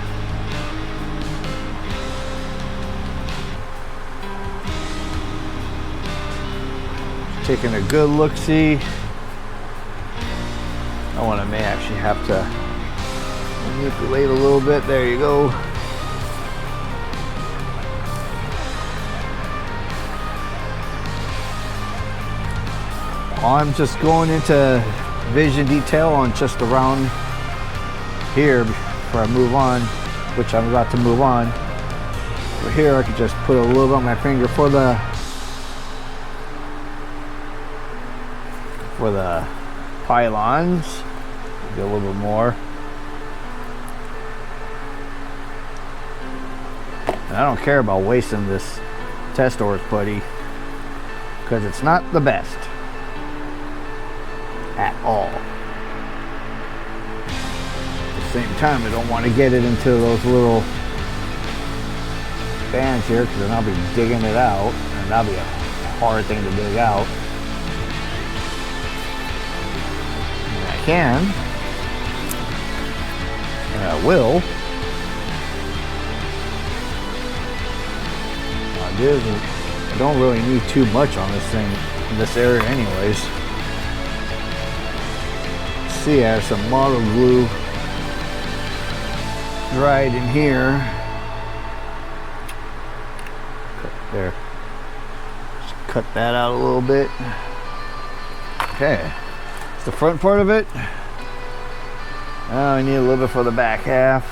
Taking a good look-see. That one I may actually have to manipulate a little bit. There you go. I'm just going into vision detail on just around here before I move on, which I'm about to move on. Over here I could just put a little bit on my finger for the pylons. Get a little bit more. And I don't care about wasting this test doors putty, because it's not the best at all. At the same time, I don't want to get it into those little bands here, because then I'll be digging it out, and that'll be a hard thing to dig out. And I can, and I will. I don't really need too much on this thing in this area anyways. See, I have some model glue dried in here. There. Just cut that out a little bit. Okay. It's the front part of it. Now I need a little bit for the back half.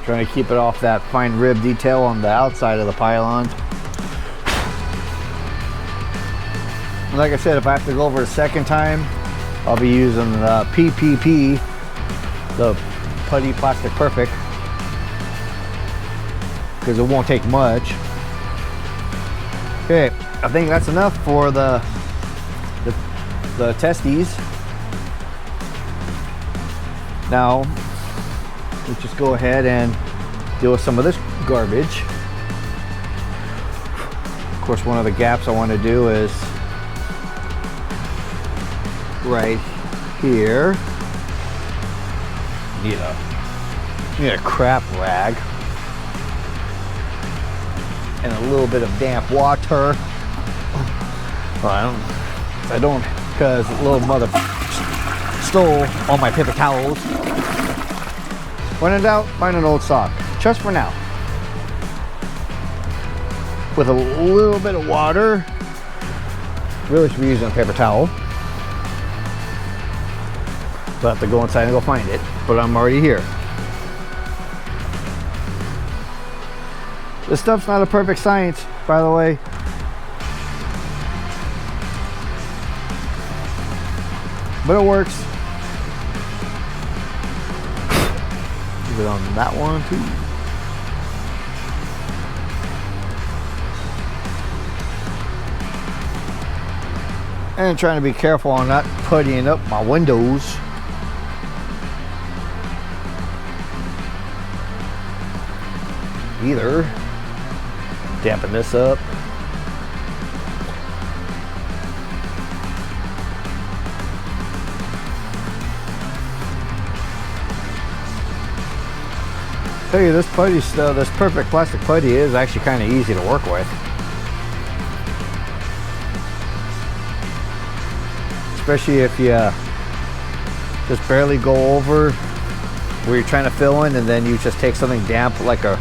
Trying to keep it off that fine rib detail on the outside of the pylons. Like I said, if I have to go over a second time, I'll be using the PPP, the Putty Plastic Perfect, because it won't take much. Okay, I think that's enough for the testes. Now, let's just go ahead and deal with some of this garbage. Of course, one of the gaps I want to do is right here. Need a crap rag and a little bit of damp water. Well, I don't, because little mother stole all my paper towels. When in doubt, find an old sock, just for now. With a little bit of water. Really should be using a paper towel. But I have to go inside and go find it, but I'm already here. This stuff's not a perfect science, by the way. But it works. Leave it on that one too. And trying to be careful on not puttying up my windows. Either. Dampen this up. Tell you, this putty stuff, this perfect plastic putty is actually kind of easy to work with. Especially if you just barely go over where you're trying to fill in, and then you just take something damp like a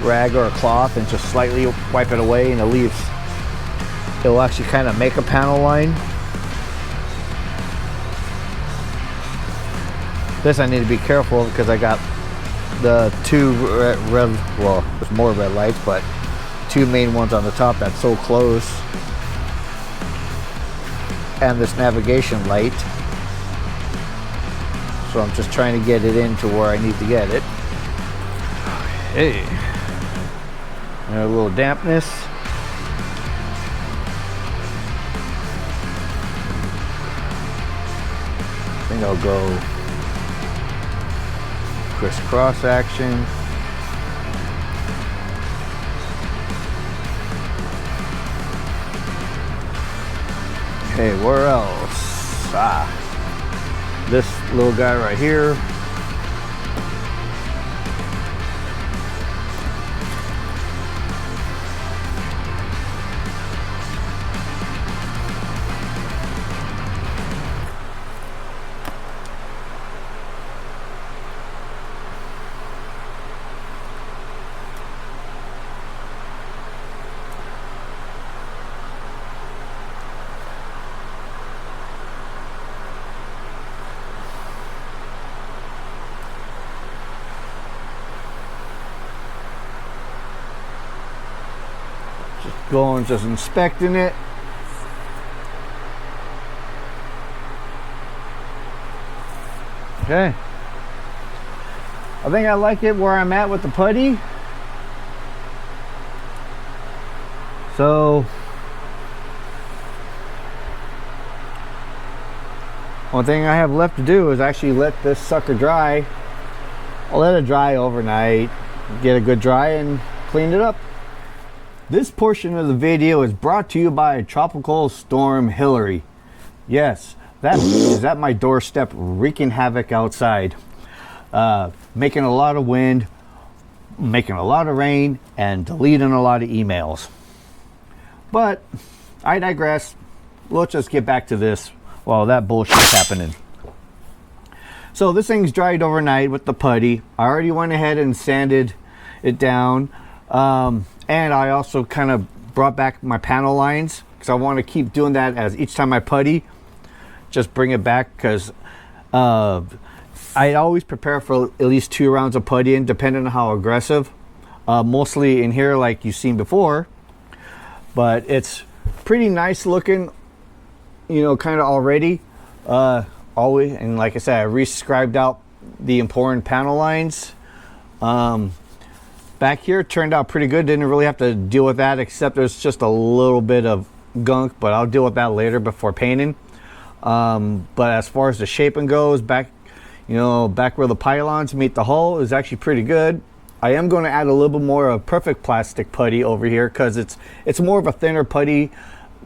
rag or a cloth and just slightly wipe it away, and it'll actually kind of make a panel line. This I need to be careful because I got the two red, well, there's more red lights, but two main ones on the top that's so close, and this navigation light. So I'm just trying to get it into where I need to get it. Hey, and a little dampness. I think I'll go crisscross action. Okay, where else? This little guy right here. Going, just inspecting it. Okay. I think I like it where I'm at with the putty. So one thing I have left to do is actually let this sucker dry. I'll let it dry overnight, get a good dry, and clean it up. This portion of the video is brought to you by Tropical Storm Hillary. Yes, that is at my doorstep wreaking havoc outside. Making a lot of wind, making a lot of rain, and deleting a lot of emails. But I digress. Let's just get back to this while that bullshit's happening. So this thing's dried overnight with the putty. I already went ahead and sanded it down. And I also kind of brought back my panel lines because I want to keep doing that as each time I putty, just bring it back, because I always prepare for at least 2 rounds of puttying, depending on how aggressive. Mostly in here like you've seen before, but it's pretty nice looking, you know, kind of already. Always, and like I said, I re-scribed out the important panel lines. Back here turned out pretty good. Didn't really have to deal with that, except there's just a little bit of gunk, but I'll deal with that later before painting. But as far as the shaping goes, back where the pylons meet the hull is actually pretty good. I am going to add a little bit more of perfect plastic putty over here because it's more of a thinner putty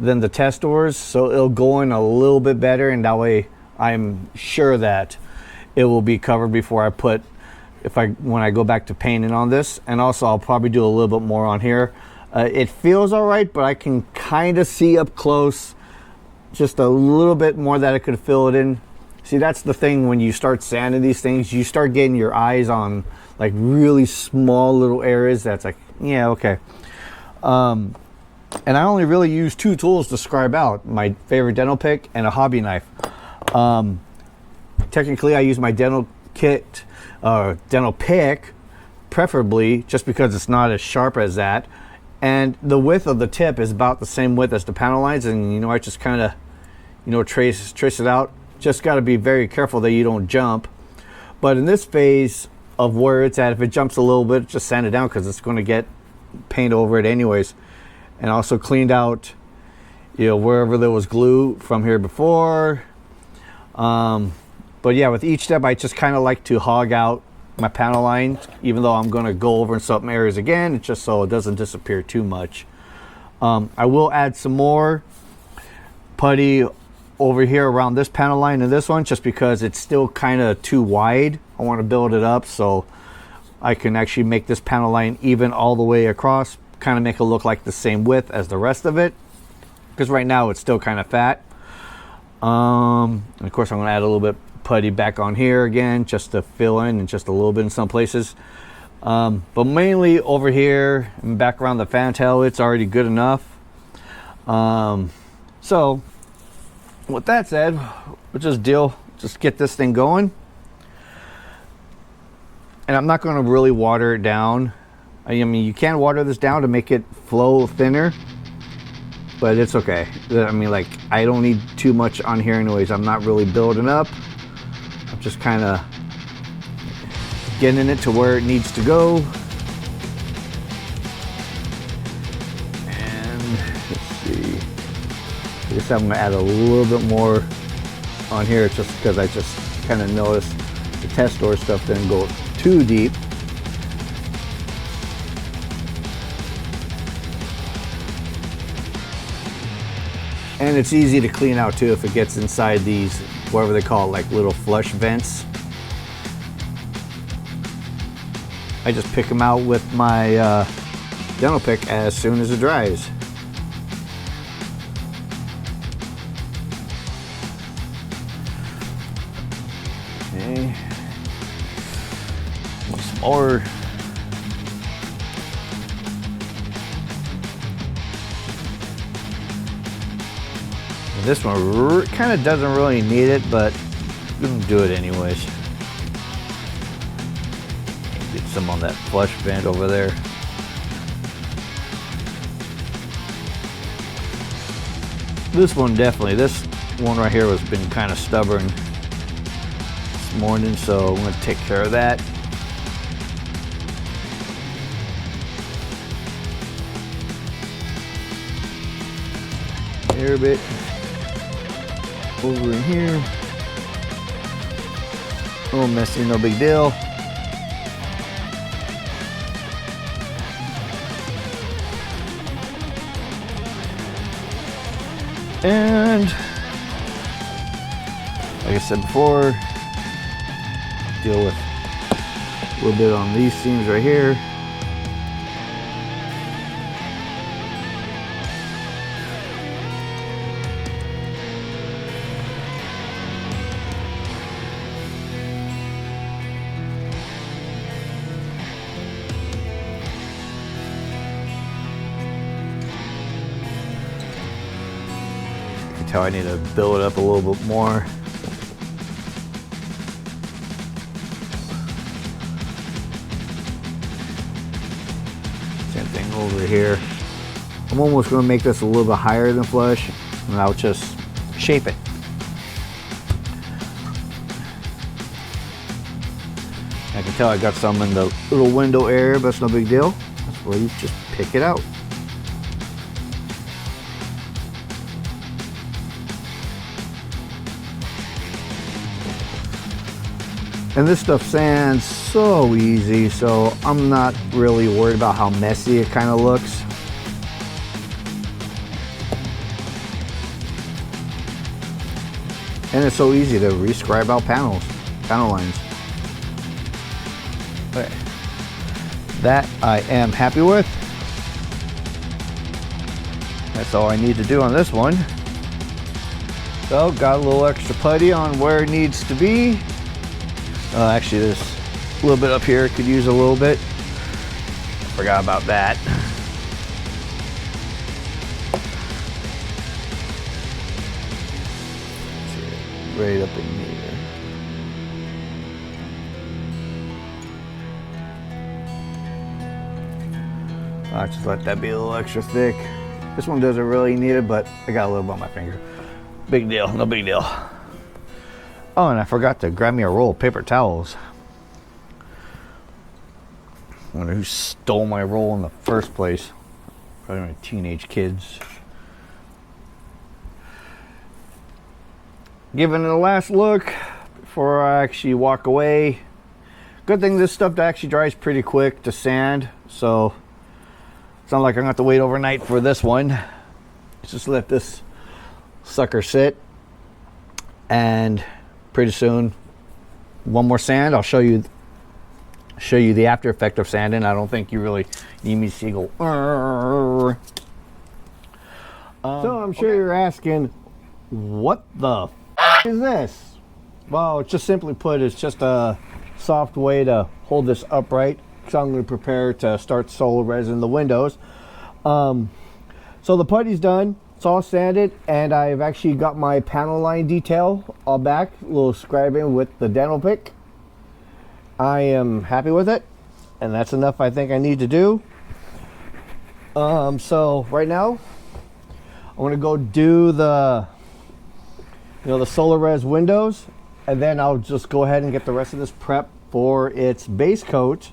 than the test doors, so it'll go in a little bit better, and that way I'm sure that it will be covered before I put, when I go back to painting on this. And also I'll probably do a little bit more on here. It feels all right, but I can kind of see up close just a little bit more that I could fill it in. See, that's the thing when you start sanding these things, you start getting your eyes on like really small little areas. That's like, yeah, okay. And I only really use 2 tools to scribe out: my favorite dental pick and a hobby knife. Technically I use my dental pick preferably just because it's not as sharp as that, and the width of the tip is about the same width as the panel lines, and I just kind of trace it out. Just got to be very careful that you don't jump. But in this phase of where it's at, if it jumps a little bit, just sand it down because it's going to get paint over it anyways. And also cleaned out wherever there was glue from here before. But yeah, with each step I just kind of like to hog out my panel lines, even though I'm going to go over in some areas again. It's just so it doesn't disappear too much. I will add some more putty over here around this panel line and this one, just because it's still kind of too wide. I want to build it up so I can actually make this panel line even all the way across, kind of make it look like the same width as the rest of it, because right now it's still kind of fat. And of course I'm going to add a little bit putty back on here again just to fill in, and just a little bit in some places, but mainly over here and back around the fantail it's already good enough. So with that said, we'll just get this thing going, and I'm not going to really water it down. I mean, you can water this down to make it flow thinner, but it's okay. I mean, like, I don't need too much on here anyways. I'm not really building up. I'm just kind of getting it to where it needs to go. And let's see. I guess I'm going to add a little bit more on here just because I just kind of noticed the test door stuff didn't go too deep. And it's easy to clean out too if it gets inside these, whatever they call it, like little flush vents. I just pick them out with my dental pick as soon as it dries. Okay. Some more. This one kind of doesn't really need it, but we're gonna do it anyways. Get some on that flush vent over there. This one definitely, this one right here has been kind of stubborn this morning, so I'm gonna take care of that. air bit over in here. A little messy, no big deal. And like I said before, deal with a little bit on these seams right here. Tell I need to build it up a little bit more. Same thing over here. I'm almost going to make this a little bit higher than flush, and I'll just shape it. I can tell I got some in the little window area, but it's no big deal. That's where you just pick it out. And this stuff sands so easy, so I'm not really worried about how messy it kind of looks. And it's so easy to rescribe out panel lines. Okay. That I am happy with. That's all I need to do on this one. So got a little extra putty on where it needs to be. Actually, there's a little bit up here, could use a little bit. Forgot about that. Right up in here. I'll just let that be a little extra thick. This one doesn't really need it, but I got a little bit on my finger. Big deal, no big deal. Oh, and I forgot to grab me a roll of paper towels. I wonder who stole my roll in the first place. Probably my teenage kids. Giving it a last look before I actually walk away. Good thing this stuff actually dries pretty quick to sand, so it's not like I'm gonna have to wait overnight for this one. Let's just let this sucker sit, and pretty soon, one more sand. I'll show you the after effect of sanding. I don't think you really need me to go. So I'm sure you're asking, what the is this? Well, just simply put, it's just a soft way to hold this upright. So I'm going to prepare to start solar res in the windows. So the putty's done. It's all sanded, and I've actually got my panel line detail all back, a little scribing with the dental pick. I am happy with it, and that's enough I think I need to do. So right now, I'm gonna go do the solar res windows, and then I'll just go ahead and get the rest of this prep for its base coat.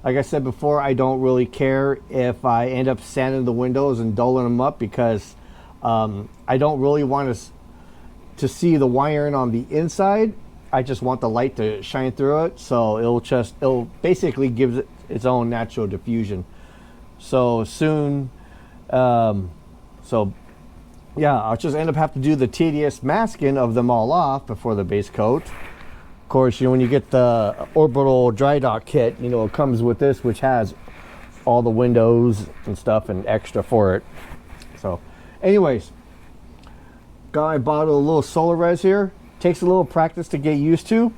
Like I said before, I don't really care if I end up sanding the windows and dulling them up, because I don't really want to see the wiring on the inside. I just want the light to shine through it, so it'll basically give it its own natural diffusion. So soon, so yeah, I'll just end up having to do the tedious masking of them all off before the base coat. Of course, when you get the orbital dry dock kit, it comes with this, which has all the windows and stuff and extra for it. So anyways, got my bottle of a little solar res here. Takes a little practice to get used to.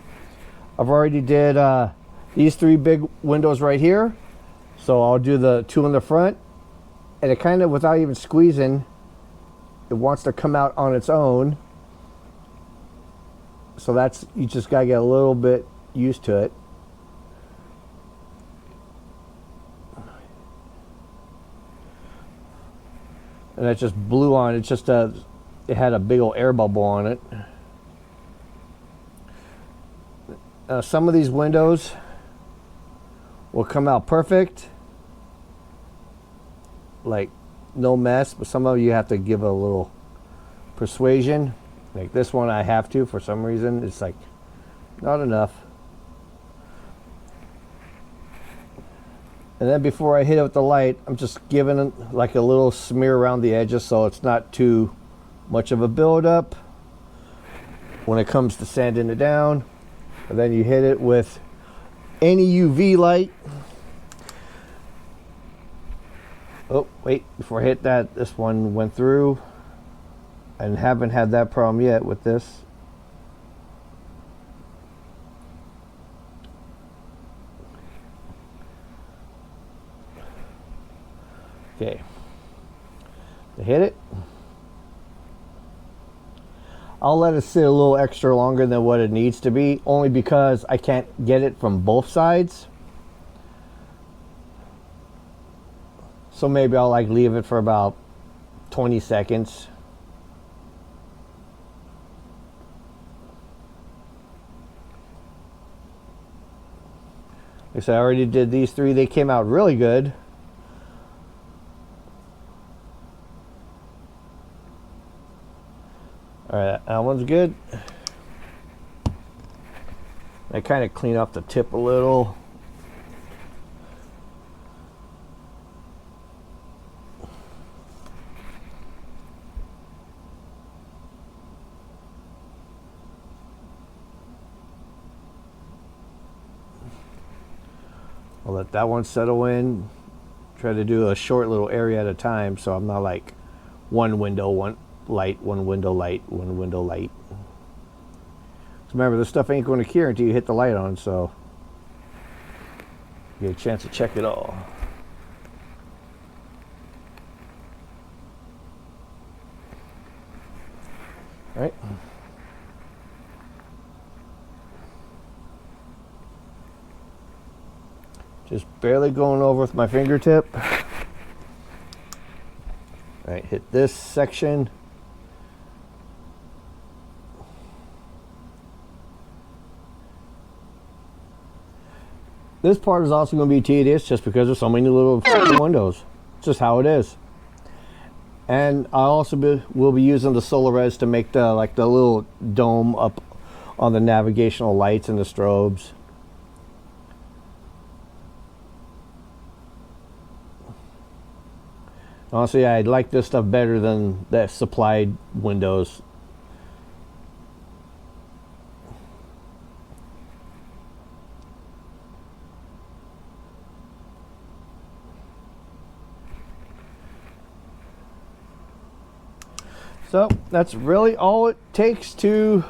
I've already did these 3 big windows right here, so I'll do the 2 in the front, and it kind of, without even squeezing, it wants to come out on its own. So you just gotta get a little bit used to it. And it just blew on. It had a big old air bubble on it. Some of these windows will come out perfect, like no mess, but some of you have to give a little persuasion. Like this one I have to, for some reason. It's like not enough. And then before I hit it with the light, I'm just giving it like a little smear around the edges so it's not too much of a buildup when it comes to sanding it down. And then you hit it with any UV light. Oh, wait, before I hit that, this one went through. And haven't had that problem yet with this. Okay, to hit it, I'll let it sit a little extra longer than what it needs to be, only because I can't get it from both sides. So maybe I'll like leave it for about 20 seconds. Like I said, I already did these three. They came out really good. All right, that one's good. I kind of clean up the tip a little. I'll let that one settle in. Try to do a short little area at a time so I'm not like one window, one light, one window light, one window light. So remember, this stuff ain't going to cure until you hit the light on, so you get a chance to check it all. All right. Just barely going over with my fingertip. All right, hit this section. This part is also going to be tedious just because there's so many little windows. It's just how it is. And I also will be using the solar res to make the little dome up on the navigational lights and the strobes. Honestly, I like this stuff better than the supplied windows. So that's really all it takes to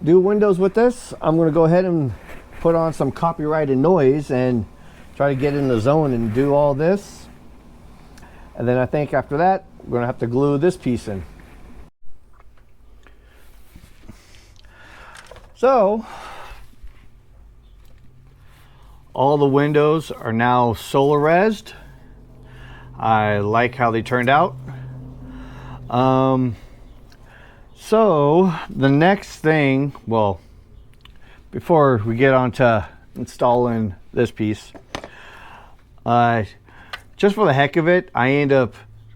do windows with this. I'm going to go ahead and put on some copyrighted noise and try to get in the zone and do all this. And then I think after that, we're going to have to glue this piece in. So all the windows are now solar resed. I like how they turned out. So the next thing, well, before we get on to installing this piece, just for the heck of it, I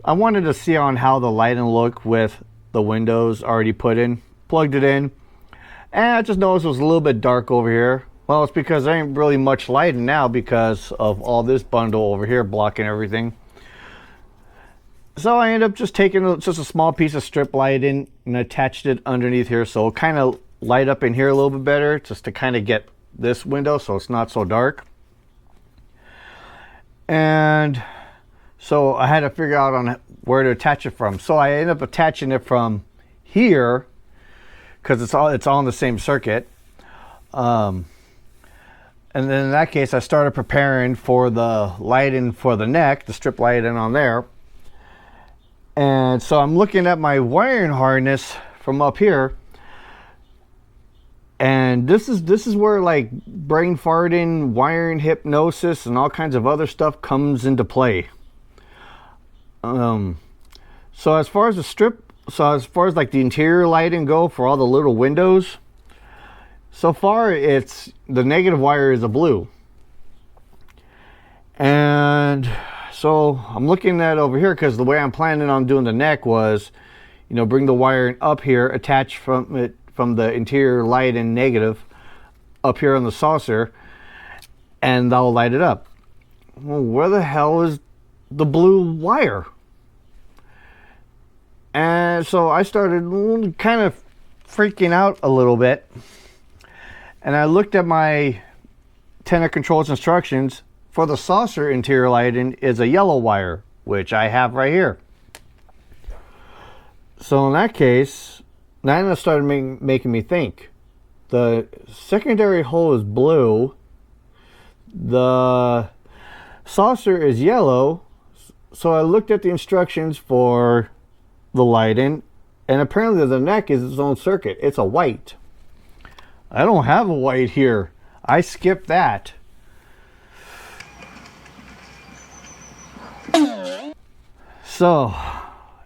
wanted to see on how the lighting looked with the windows already put in, plugged it in, and I just noticed it was a little bit dark over here. Well, it's because there ain't really much lighting now because of all this bundle over here blocking everything. So I ended up just taking just a small piece of strip lighting and attached it underneath here, so it'll kind of light up in here a little bit better, just to kind of get this window so it's not so dark. And so I had to figure out on where to attach it from. So I ended up attaching it from here because it's all on the same circuit. And then in that case, I started preparing for the lighting for the neck, the strip lighting on there. And so I'm looking at my wiring harness from up here, and this is where like brain farting, wiring hypnosis, and all kinds of other stuff comes into play. So as far as like the interior lighting go for all the little windows, so far it's the negative wire is a blue, and So I'm looking at over here because the way I'm planning on doing the neck was, you know, bring the wiring up here, attach from the interior light and negative up here on the saucer, and that'll light it up. Well, where the hell is the blue wire? And so I started kind of freaking out a little bit, and I looked at my tenor controls instructions. For the saucer interior lighting is a yellow wire, which I have right here. So in that case, now that started making me think. The secondary hole is blue, the saucer is yellow, so I looked at the instructions for the lighting, and apparently the neck is its own circuit. It's a white. I don't have a white here. I skipped that. So,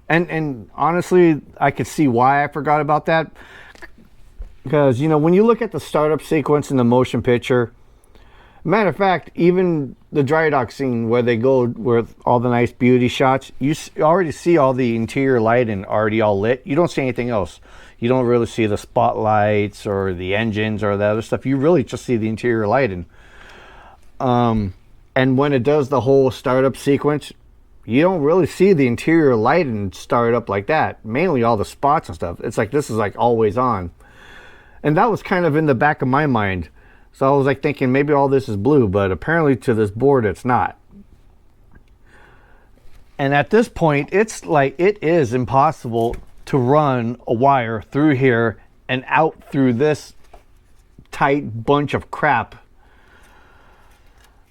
and honestly, I could see why I forgot about that. Because, you know, when you look at the startup sequence in the motion picture, matter of fact, even the dry dock scene where they go with all the nice beauty shots, you already see all the interior lighting already all lit. You don't see anything else. You don't really see the spotlights or the engines or the other stuff. You really just see the interior lighting. And when it does the whole startup sequence, you don't really see the interior lighting start up like that. Mainly all the spots and stuff. It's like this is like always on. And that was kind of in the back of my mind. So I was like thinking maybe all this is blue, but apparently to this board it's not. And at this point, it's like it is impossible to run a wire through here and out through this tight bunch of crap.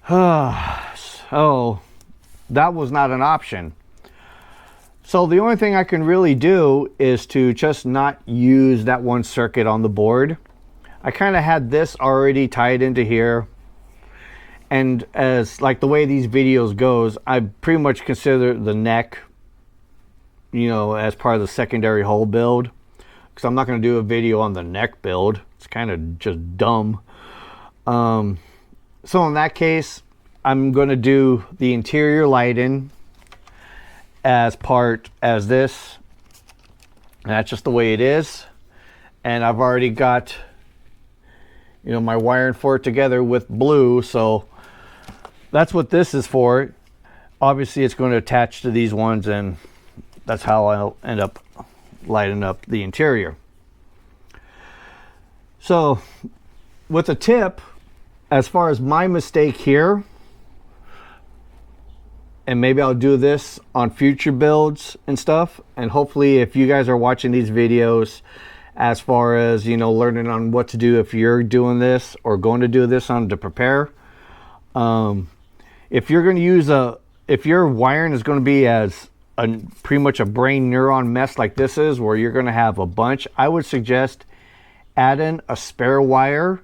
So that was not an option. So the only thing I can really do is to just not use that one circuit on the board. I kind of had this already tied into here, and as like the way these videos goes, I pretty much consider the neck, you know, as part of the secondary hull build, because I'm not going to do a video on the neck build. It's kind of just dumb. So in that case, I'm going to do the interior lighting as this, and that's just the way it is. And I've already got, you know, my wiring for it together with blue, so that's what this is for. Obviously it's going to attach to these ones, and that's how I'll end up lighting up the interior. So with a tip, as far as my mistake here, and maybe I'll do this on future builds and stuff, and hopefully if you guys are watching these videos as far as, you know, learning on what to do if you're doing this or going to do this on to prepare, if you're going to use if your wiring is going to be as pretty much a brain neuron mess like this is, where you're going to have a bunch, I would suggest adding a spare wire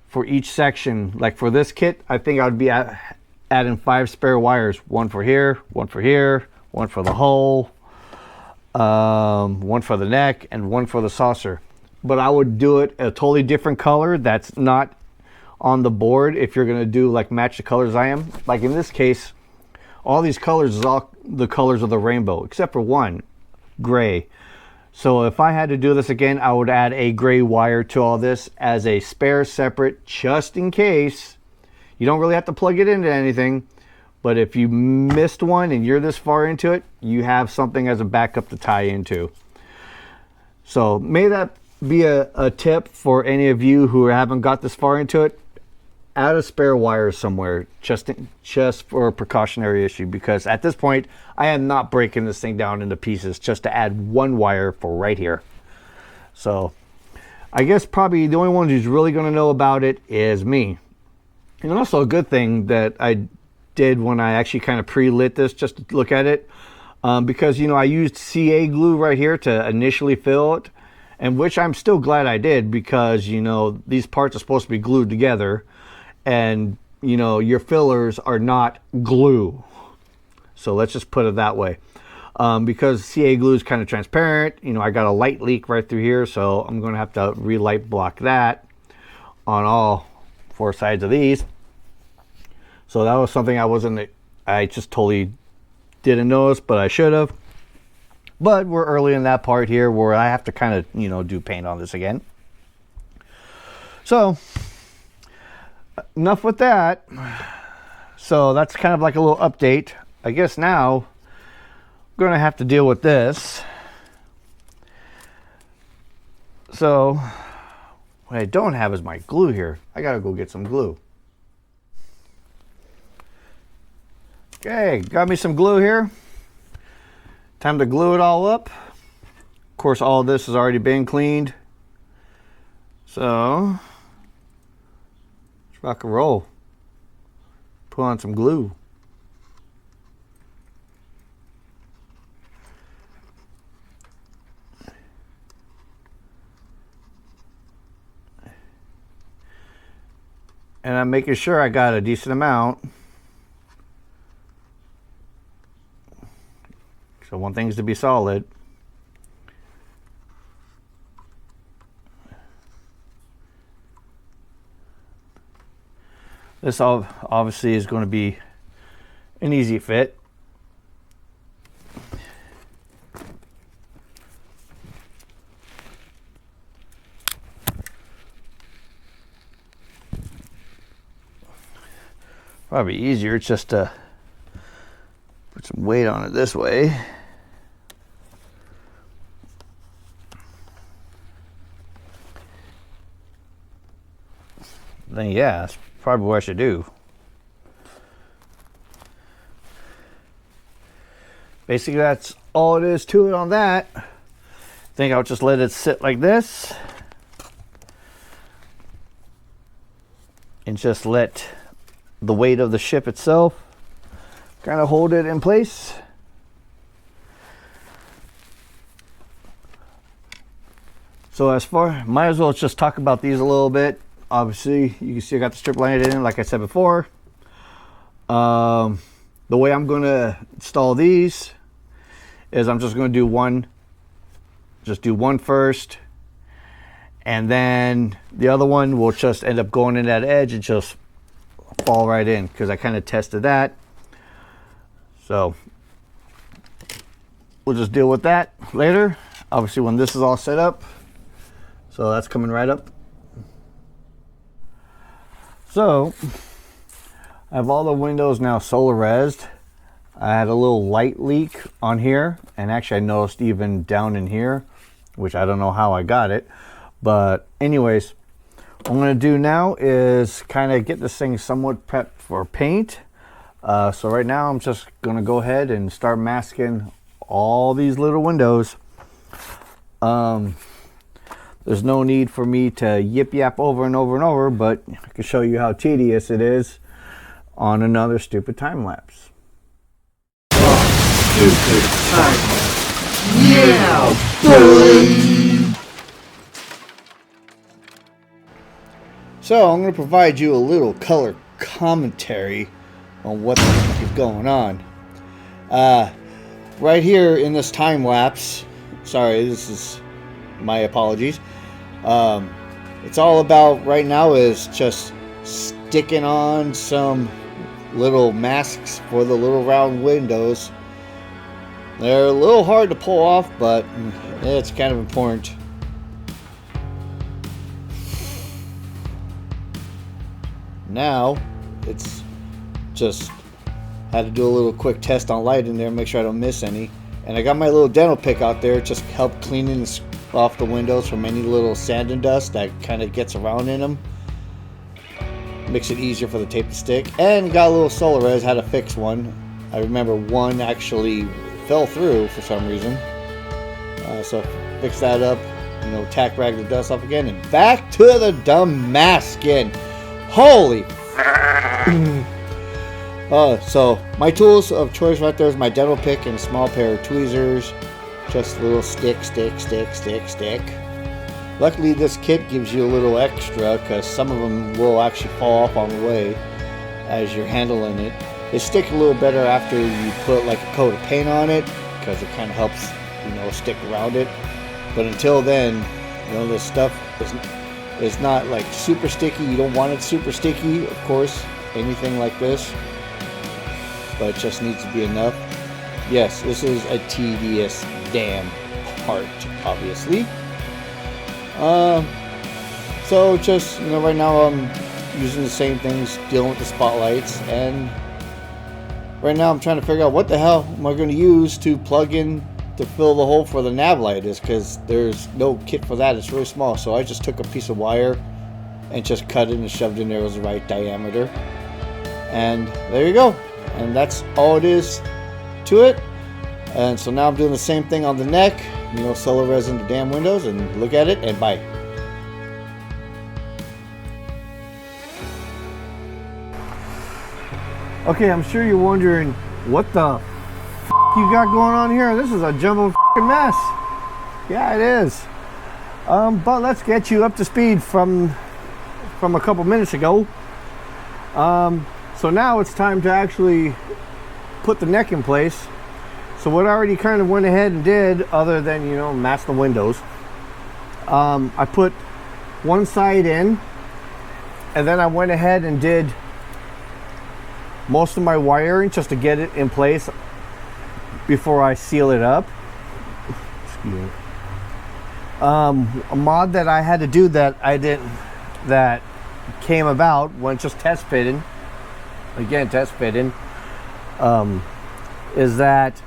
for each section. Like for this kit, I think I would be adding 5 spare wires, one for here, one for here, one for the hull, one for the neck, and one for the saucer. But I would do it a totally different color that's not on the board if you're going to do like match the colors I am. Like in this case, all these colors is all the colors of the rainbow except for one, gray. So if I had to do this again, I would add a gray wire to all this as a spare separate, just in case. You don't really have to plug it into anything, but if you missed one and you're this far into it, you have something as a backup to tie into. So may that be a tip for any of you who haven't got this far into it. Add a spare wire somewhere, just for a precautionary issue, because at this point I am not breaking this thing down into pieces just to add one wire for right here. So I guess probably the only one who's really going to know about it is me. And also a good thing that I did when I actually kind of pre-lit this just to look at it, because, you know, I used CA glue right here to initially fill it, and which I'm still glad I did, because, you know, these parts are supposed to be glued together, and, you know, your fillers are not glue. So let's just put it that way. Because CA glue is kind of transparent, you know, I got a light leak right through here, so I'm going to have to relight block that on all 4 sides of these. So that was something I wasn't I just totally didn't notice, but I should have. But we're early in that part here where I have to kind of, you know, do paint on this again. So, enough with that. So that's kind of like a little update. I guess now I'm going to have to deal with this. So, what I don't have is my glue here. I got to go get some glue. Okay, got me some glue here. Time to glue it all up. Of course, all of this has already been cleaned. So, let's rock and roll. Put on some glue. And I'm making sure I got a decent amount. So one thing's to be solid. This obviously is going to be an easy fit. Probably easier just to put some weight on it this way. Then yeah, that's probably what I should do. Basically, that's all it is to it on that. I think I'll just let it sit like this. And just let the weight of the ship itself kind of hold it in place. So as far, might as well just talk about these a little bit. Obviously, you can see I got the strip lining in, like I said before. The way I'm going to install these is I'm just going to do one. Just do one first. And then the other one will just end up going in that edge and just fall right in, because I kind of tested that. So we'll just deal with that later. Obviously, when this is all set up. So that's coming right up. So I have all the windows now solar resed. I had a little light leak on here, and actually I noticed even down in here, which I don't know how I got it. But anyways, what I'm going to do now is kind of get this thing somewhat prepped for paint. So right now I'm just going to go ahead and start masking all these little windows. There's no need for me to yip yap over and over and over, but I can show you how tedious it is on another stupid time lapse. Stupid time lapse. Yeah, boy! So I'm going to provide you a little color commentary on what the heck is going on. Right here in this time lapse, sorry, this is my apologies. It's all about right now is just sticking on some little masks for the little round windows. They're a little hard to pull off, but it's kind of important. Now it's just had to do a little quick test on light in there, make sure I don't miss any. And I got my little dental pick out there, just help cleaning off the windows from any little sand and dust that kind of gets around in them. Makes it easier for the tape to stick. And got a little solar res, had to fix one. I remember one actually fell through for some reason. So fix that up, you know, tack rag the dust off again, and back to the dumb masking. Holy so my tools of choice right there is my dental pick and a small pair of tweezers. Just a little stick. Luckily this kit gives you a little extra, because some of them will actually fall off on the way as you're handling it. They stick a little better after you put like a coat of paint on it, because it kind of helps, you know, stick around it. But until then, you know, this stuff is not like super sticky. You don't want it super sticky, of course, anything like this. but it just needs to be enough. Yes, this is a tedious damn part, obviously. So just, you know, right now I'm using the same things, dealing with the spotlights, and right now I'm trying to figure out what the hell am I going to use to plug in to fill the hole for the nav light is, because there's no kit for that. It's really small, so I just took a piece of wire and just cut it and shoved it in there. It was the right diameter, and there you go. And that's all it is to it. And so now I'm doing the same thing on the neck, you know, cello resin the damn windows, and look at it and bye. Okay, I'm sure you're wondering what the you got going on here. This is a jumbled mess. Yeah, it is. But let's get you up to speed from a couple minutes ago. So now it's time to actually put the neck in place. So what I already kind of went ahead and did, other than, you know, mask the windows, I put one side in, and then I went ahead and did most of my wiring just to get it in place before I seal it up. Excuse me. A mod that I had to do that came about when just test fitting, is that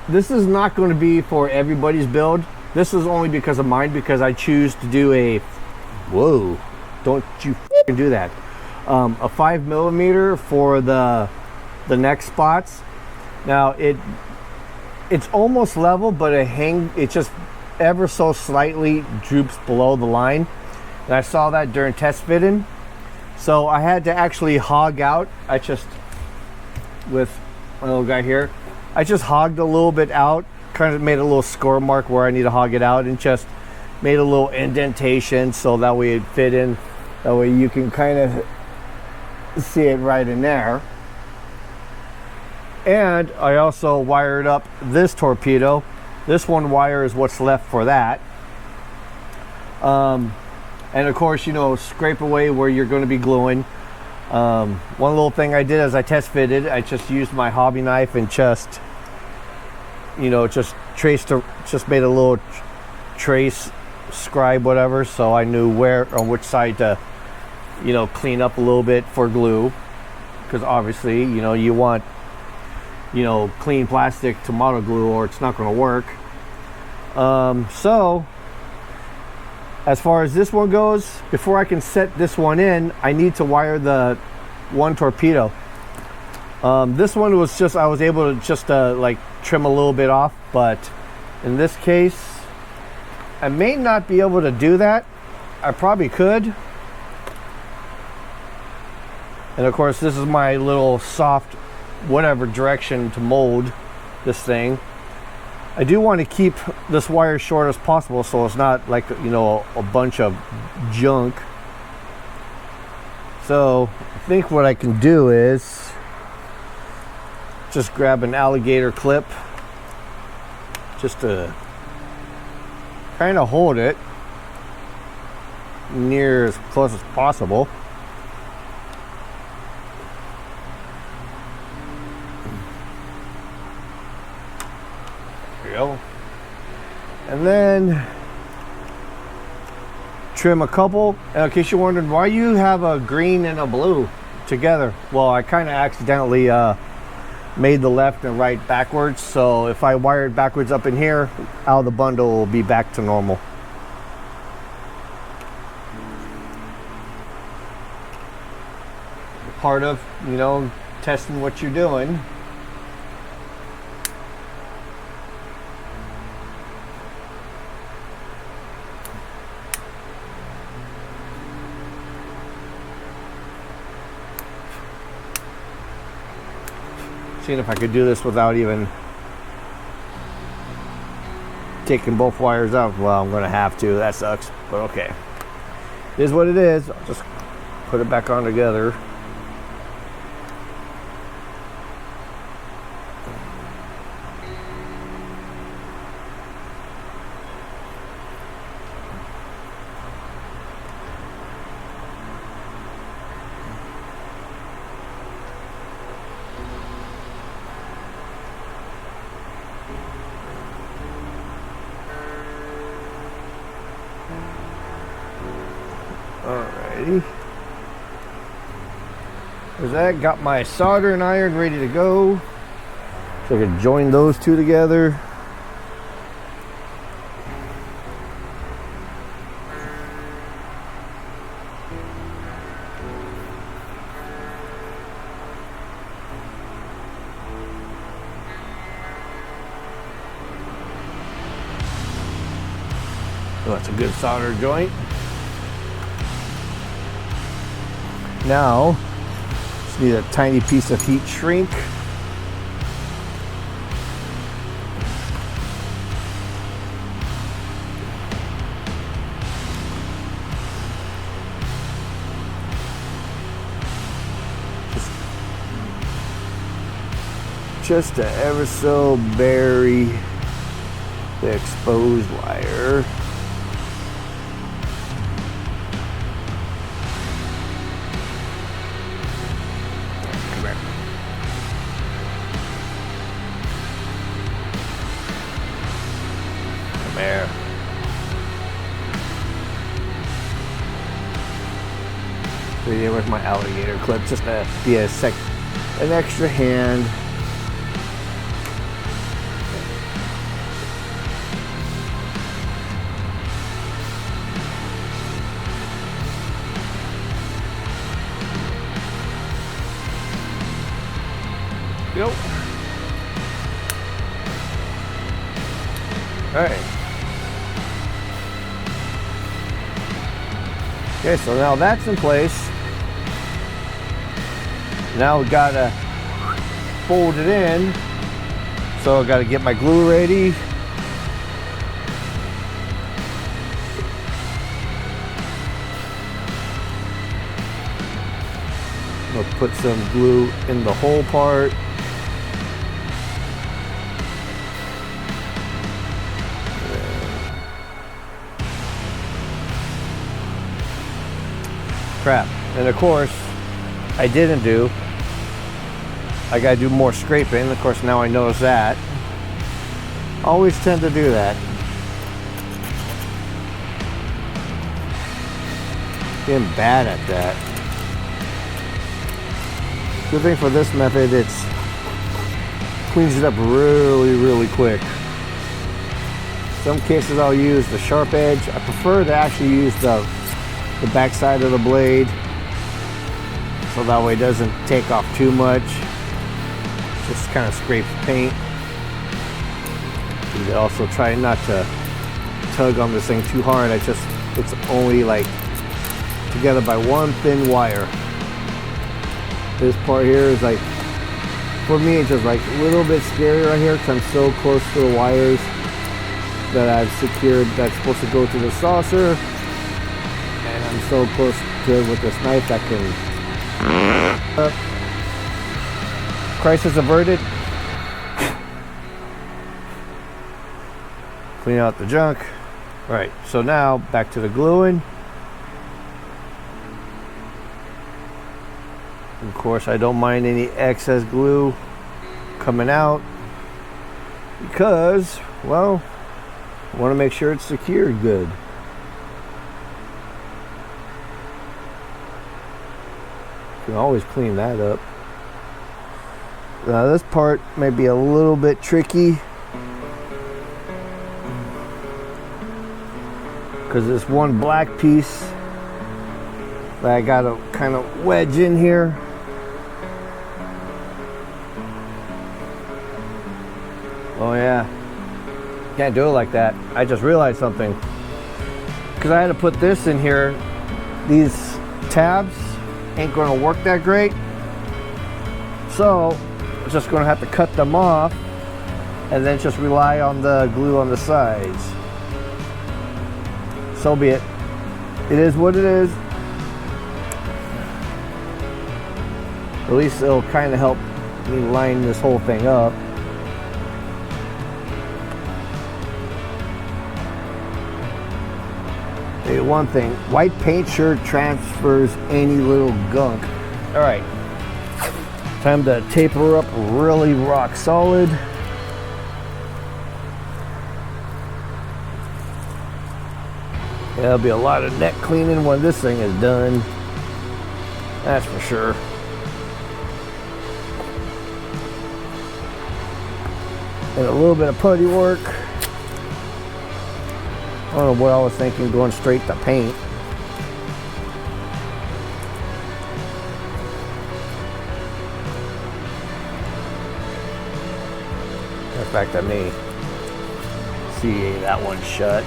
this is not going to be for everybody's build. This is only because of mine, because I choose to do a, whoa, don't you f***ing do that, a 5mm for the neck spots. Now it's almost level, but it just ever so slightly droops below the line, and I saw that during test fitting, so I had to actually hog out. I just, with my little guy here, I just hogged a little bit out, kind of made a little score mark where I need to hog it out, and just made a little indentation so that way it fit in. That way you can kind of see it right in there. And I also wired up this torpedo. This one wire is what's left for that. And of course, you know, scrape away where you're going to be gluing. One little thing I did as I test fitted, I just used my hobby knife and just, you know, just made a little trace, scribe, whatever, so I knew where, on which side to, you know, clean up a little bit for glue, because obviously, you know, you want, you know, clean plastic to mono glue or it's not going to work. So as far as this one goes, before I can set this one in, I need to wire the one torpedo. This one was just, I was able to just like trim a little bit off, but in this case I may not be able to do that. I probably could. And of course, this is my little soft whatever direction to mold this thing. I do want to keep this wire short as possible, so it's not like, you know, a bunch of junk. So I think what I can do is just grab an alligator clip just to kind of hold it near as close as possible. There we go. And then trim a couple. In case you're wondering why you have a green and a blue together, well, I kind of accidentally made the left and right backwards, so if I wired backwards up in here, out of the bundle will be back to normal. Part of, you know, testing what you're doing. Seeing if I could do this without even taking both wires out. Well, I'm gonna have to. That sucks, but okay. It is what it is. I'll just put it back on together. Alrighty. There's that. Got my soldering iron ready to go. So I can join those two together. So that's a good solder joint. Now, just need a tiny piece of heat shrink. Just to ever so bury the exposed wire. There. So yeah, where's my alligator clip? Just to be an extra hand. Go. All right. Okay, so now that's in place. Now we gotta fold it in. So I gotta get my glue ready. I'll put some glue in the whole part. Crap. And of course, I didn't do. I gotta do more scraping. Of course, now I notice that. Always tend to do that. Getting bad at that. Good thing for this method, it's cleans it up really quick. Some cases I'll use the sharp edge. I prefer to actually use the back side of the blade, so that way it doesn't take off too much. Just kind of scrapes paint. You also try not to tug on this thing too hard. It's only like together by one thin wire. This part here is like, for me, it's just like a little bit scary right here because I'm so close to the wires that I've secured that's supposed to go to the saucer. And I'm so close to it with this knife that can... crisis averted. Clean out the junk. All right, so now back to the gluing. Of course, I don't mind any excess glue coming out because, well, I want to make sure it's secured good. You can always clean that up. Now this part may be a little bit tricky because this one black piece that I got to kind of wedge in here. Oh yeah, can't do it like that. I just realized something because I had to put this in here. These tabs ain't going to work that great, so I'm just going to have to cut them off and then just rely on the glue on the sides. So be it. It is what it is. At least it'll kind of help me line this whole thing up. Hey, one thing, white paint sure transfers any little gunk. All right, time to taper up really rock solid. There'll be a lot of neck cleaning when this thing is done. That's for sure. And a little bit of putty work. I don't know what I was thinking, going straight to paint. In fact, I may CA that one shut.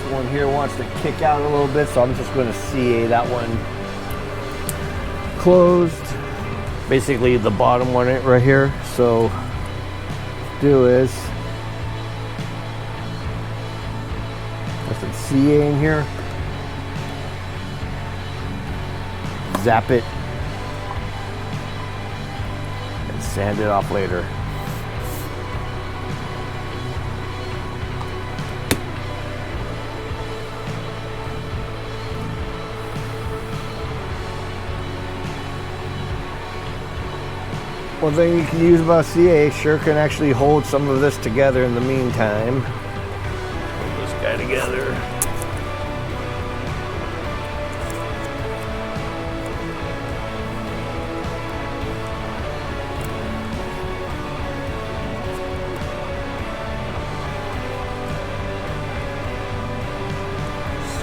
One here wants to kick out a little bit, so I'm just going to CA that one closed. Basically the bottom one right here. So do is put some CA in here, zap it, and sand it off later. One thing you can use about CA, sure can actually hold some of this together in the meantime. Hold this guy together.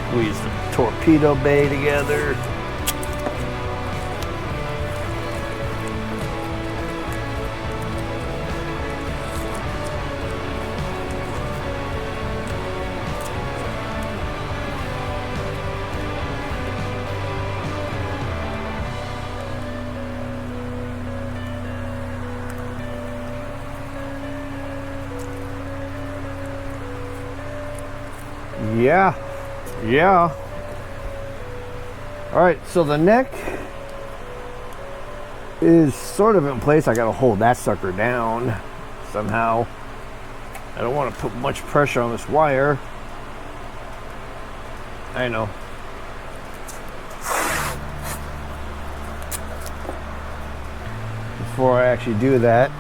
Squeeze the torpedo bay together. Yeah. All right, so the neck is sort of in place. I gotta hold that sucker down somehow. I don't want to put much pressure on this wire. I know. Before I actually do that,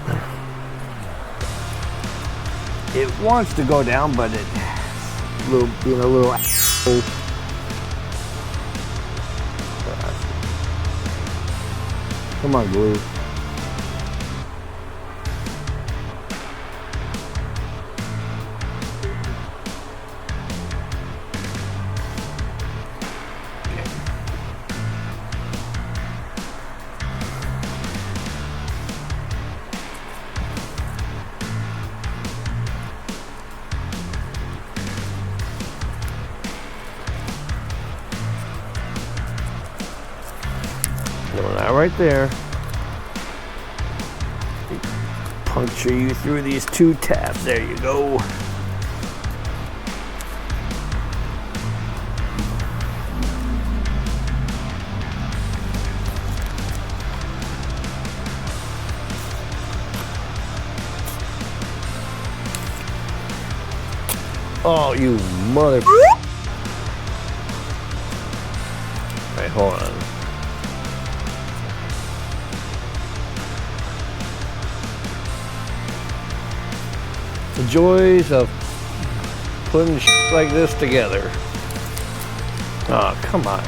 it wants to go down, but it being a little come on, glue. That right there. Puncture you through these two tabs. There you go. Oh, you mother. Right, hold on. The joys of putting shit like this together. Oh, come on.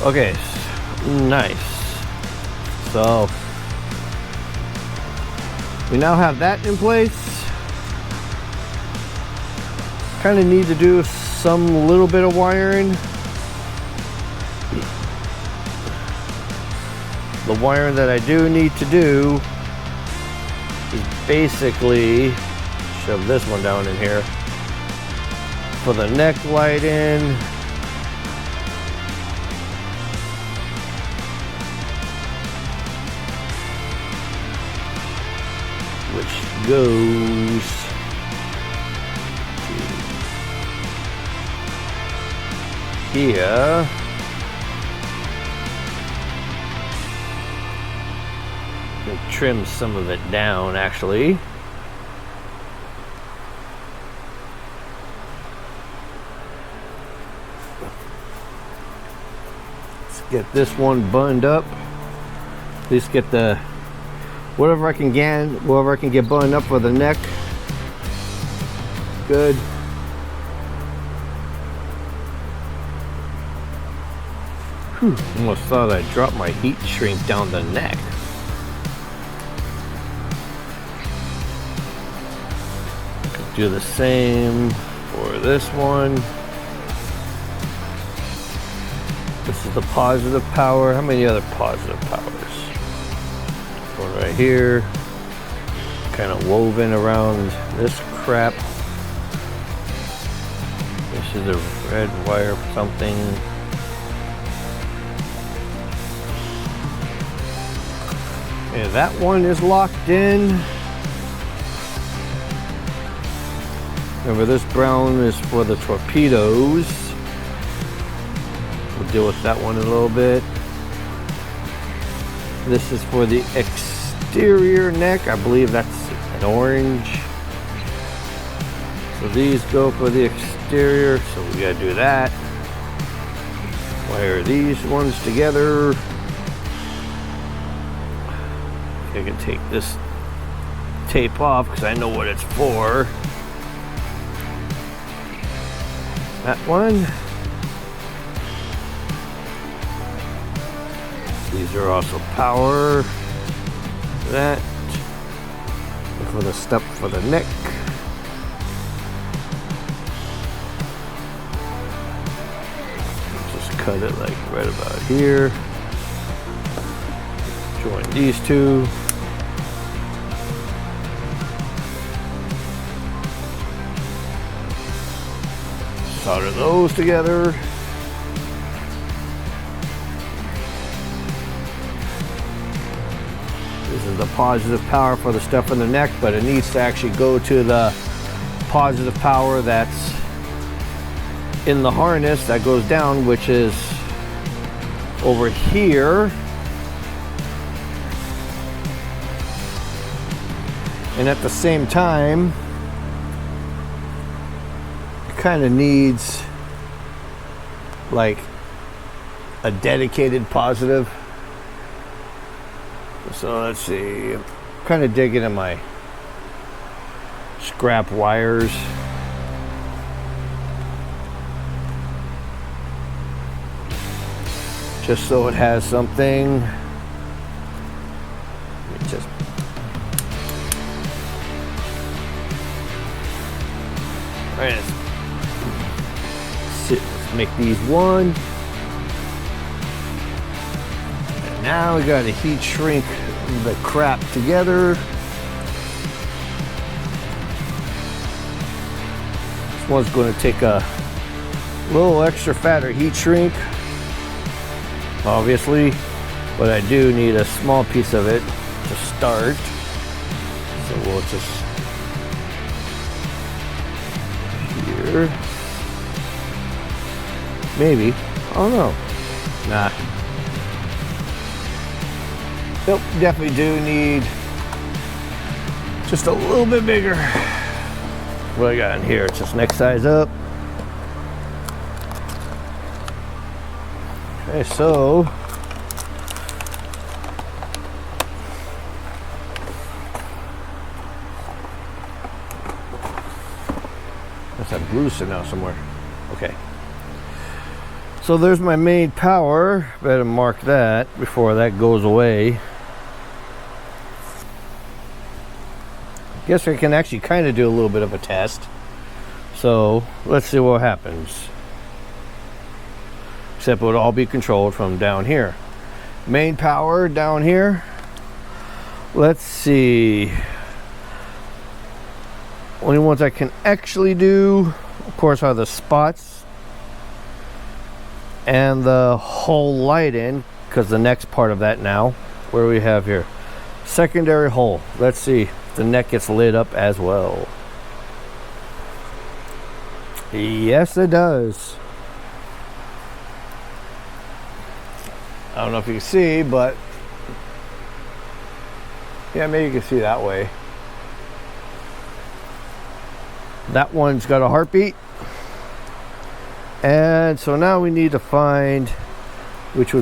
Okay, nice. So we now have that in place. Kind of need to do some little bit of wiring. The wiring that I do need to do is basically shove this one down in here for the neck light in. Which goes to here. Trim some of it down actually. Let's get this one buttoned up. At least get the whatever I can get buttoned up for the neck. Good. Whew, almost thought I dropped my heat shrink down the neck. Do the same for this one. This is the positive power. How many other positive powers? One right here. Kind of woven around this crap. This is a red wire for something. And that one is locked in. Remember, this brown is for the torpedoes. We'll deal with that one in a little bit. This is for the exterior neck. I believe that's an orange. So these go for the exterior, so we gotta do that. Wire these ones together. I can take this tape off because I know what it's for. That one. These are also power. That. And for the step for the neck. Just cut it like right about here. Join these two. Solder those together. This is the positive power for the stuff in the neck, but it needs to actually go to the positive power that's in the harness that goes down, which is over here. And at the same time, kind of needs like a dedicated positive. So let's see, I'm kind of digging in my scrap wires. Just so it has something. Let me just all right, let's make these one. And now we got to heat shrink the crap together. This one's going to take a little extra fatter heat shrink, obviously, but I do need a small piece of it to start. So we'll just here. Maybe. I don't know. Nah. Nope, definitely do need just a little bit bigger. What I got in here? It's just next size up. Okay, so let's have glue sitting out somewhere. Okay. So there's my main power. Better mark that before that goes away. Guess I can actually kind of do a little bit of a test. So let's see what happens. Except it would all be controlled from down here. Main power down here. Let's see. Only ones I can actually do, of course, are the spots and the whole light in, because the next part of that now, where we have here, secondary hole. Let's see if the neck gets lit up as well. Yes, it does. I don't know if you can see, but yeah, maybe you can see that way. That one's got a heartbeat. And so now we need to find which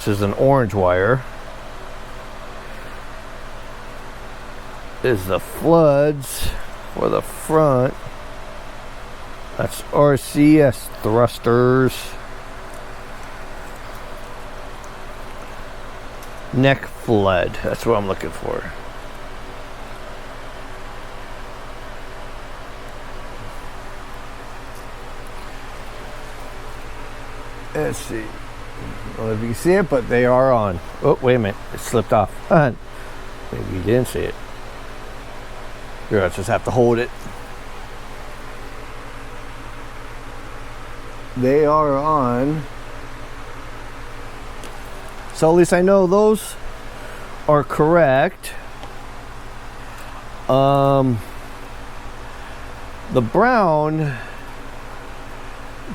is an orange wire, is the floods for the front. That's RCS thrusters. Neck flood, that's what I'm looking for. Let's see. I don't know if you can see it, but they are on. Oh, wait a minute. It slipped off. Maybe you didn't see it. Here, I just have to hold it. They are on. So at least I know those are correct. The brown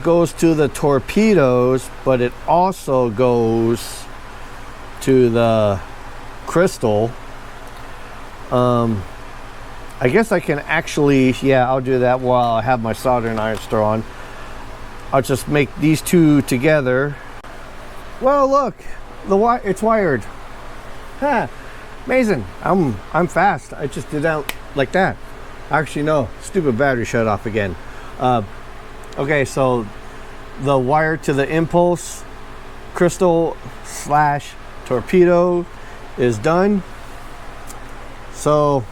goes to the torpedoes, but it also goes to the crystal. I guess I can actually, yeah, I'll do that while I have my soldering iron still on. I'll just make these two together. Well, look, it's wired. Huh, amazing. I'm fast. I just did that like that. Actually, no, stupid battery shut off again. Okay, so the wire to the impulse crystal / torpedo is done. So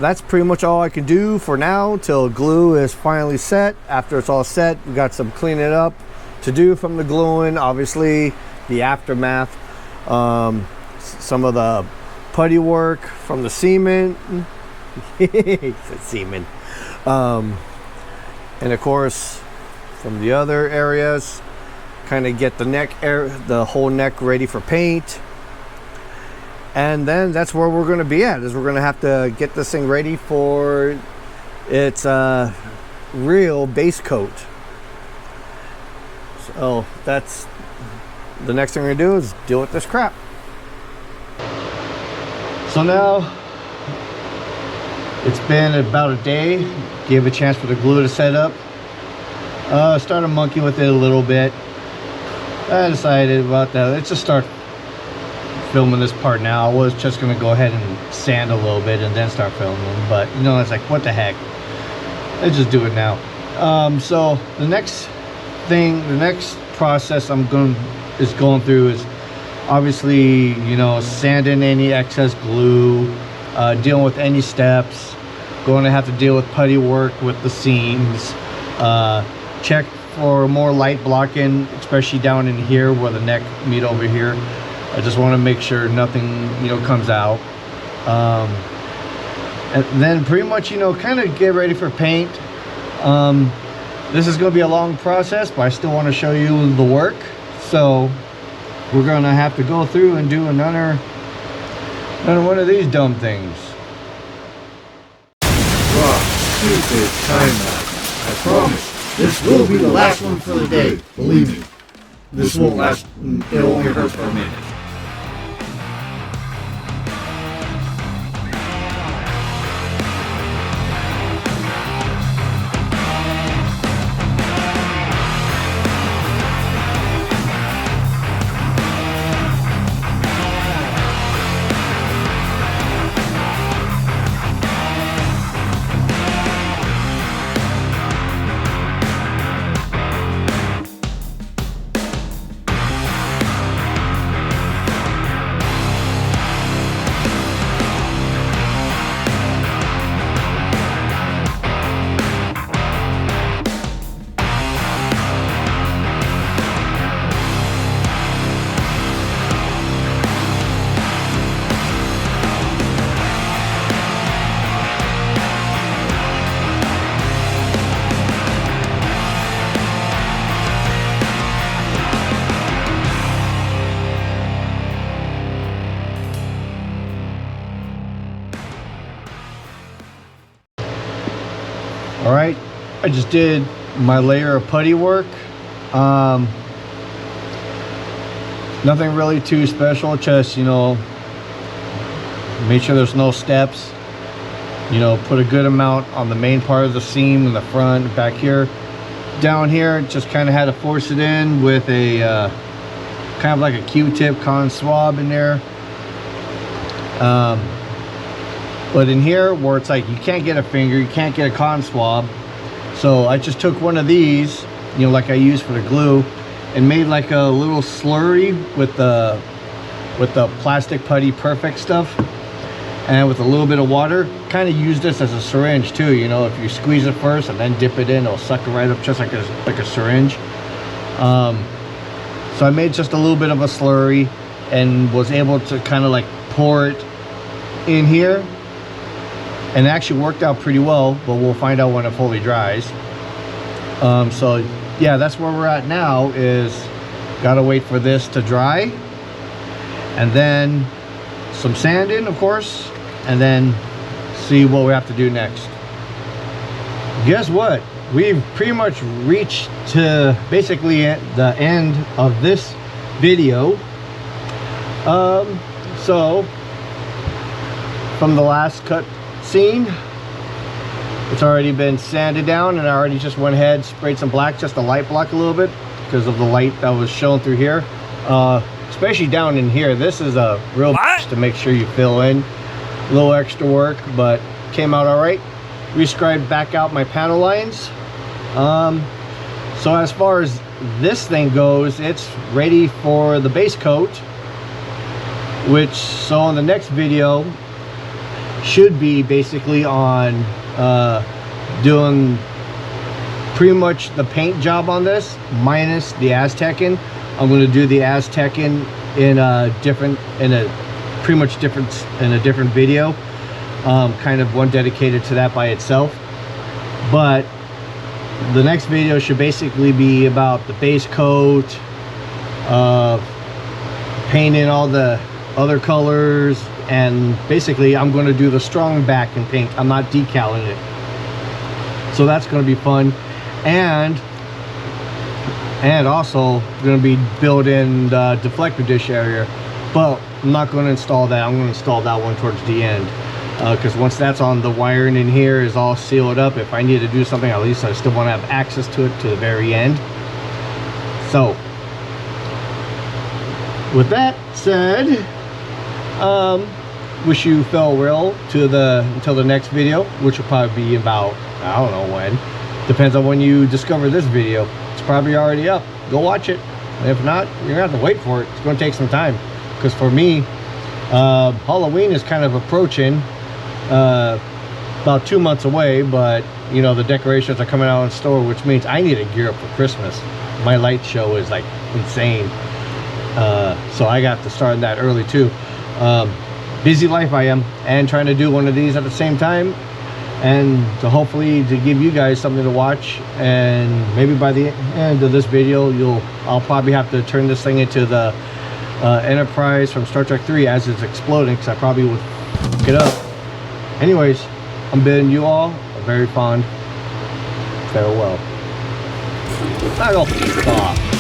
that's pretty much all I can do for now till glue is finally set. After it's all set, we got some cleaning up to do from the gluing, obviously the aftermath, some of the putty work from the semen. He said semen. And of course from the other areas, kind of get the whole neck ready for paint. And then that's where we're going to be at, is we're going to have to get this thing ready for its real base coat. So that's the next thing we're going to do, is deal with this crap. So now it's been about a day. Gave a chance for the glue to set up. Started monkeying with it a little bit. I decided about that. Let's just start filming this part now. I was just gonna go ahead and sand a little bit and then start filming, but you know, it's like, what the heck, let's just do it now. So the next process is going through is obviously, you know, sanding any excess glue, dealing with any steps, going to have to deal with putty work with the seams, check for more light blocking, especially down in here where the neck meet over here. I just want to make sure nothing, you know, comes out. And then pretty much, you know, kind of get ready for paint. This is going to be a long process, but I still want to show you the work. So we're going to have to go through and do another one of these dumb things. Wow, stupid time lapse. I promise. This will be the last one for the day. Believe me. This won't last. It only hurts for a minute. All right, I just did my layer of putty work. Nothing really too special, just, you know, make sure there's no steps. You know, put a good amount on the main part of the seam in the front, back here. Down here, just kind of had to force it in with a kind of like a Q-tip cotton swab in there. But in here, where it's like you can't get a finger, you can't get a cotton swab, so I just took one of these, you know, like I use for the glue, and made like a little slurry with the plastic putty perfect stuff, and with a little bit of water. Kind of use this as a syringe too, you know, if you squeeze it first and then dip it in, it'll suck it right up just like a syringe. So I made just a little bit of a slurry and was able to kind of like pour it in here, and it actually worked out pretty well, but we'll find out when it fully dries. So yeah, that's where we're at now, is gotta wait for this to dry, and then some sanding, of course, and then see what we have to do next. Guess what? We've pretty much reached to basically the end of this video. So from the last cut scene, it's already been sanded down, and I already just went ahead, sprayed some black just to light block a little bit because of the light that was shown through here. Especially down in here, this is a real to make sure you fill in. A little extra work, but came out all right. Rescribed back out my panel lines. So as far as this thing goes, it's ready for the base coat, which, so in the next video should be basically on doing pretty much the paint job on this minus the Aztecing. I'm going to do the Aztecing in a different video, kind of one dedicated to that by itself. But the next video should basically be about the base coat, painting all the other colors, and basically I'm going to do the strong back and paint. I'm not decaling it, so that's going to be fun. And also going to be building the deflector dish area, but I'm not going to install that. I'm going to install that one towards the end, because once that's on, the wiring in here is all sealed up. If I need to do something, at least I still want to have access to it to the very end. So with that said, wish you farewell to until the next video, which will probably be about, I don't know when, depends on when you discover this video. It's probably already up. Go watch it. If not, you're gonna have to wait for it. It's gonna take some time, because for me, Halloween is kind of approaching, about 2 months away, but you know, the decorations are coming out in store, which means I need to gear up for Christmas. My light show is like insane, so I got to start that early too. Busy life I am, and trying to do one of these at the same time, and to hopefully to give you guys something to watch. And maybe by the end of this video, I'll probably have to turn this thing into the Enterprise from Star Trek 3 as it's exploding, because I probably would pick it up. Anyways, I'm bidding you all a very fond farewell. I go. Stop.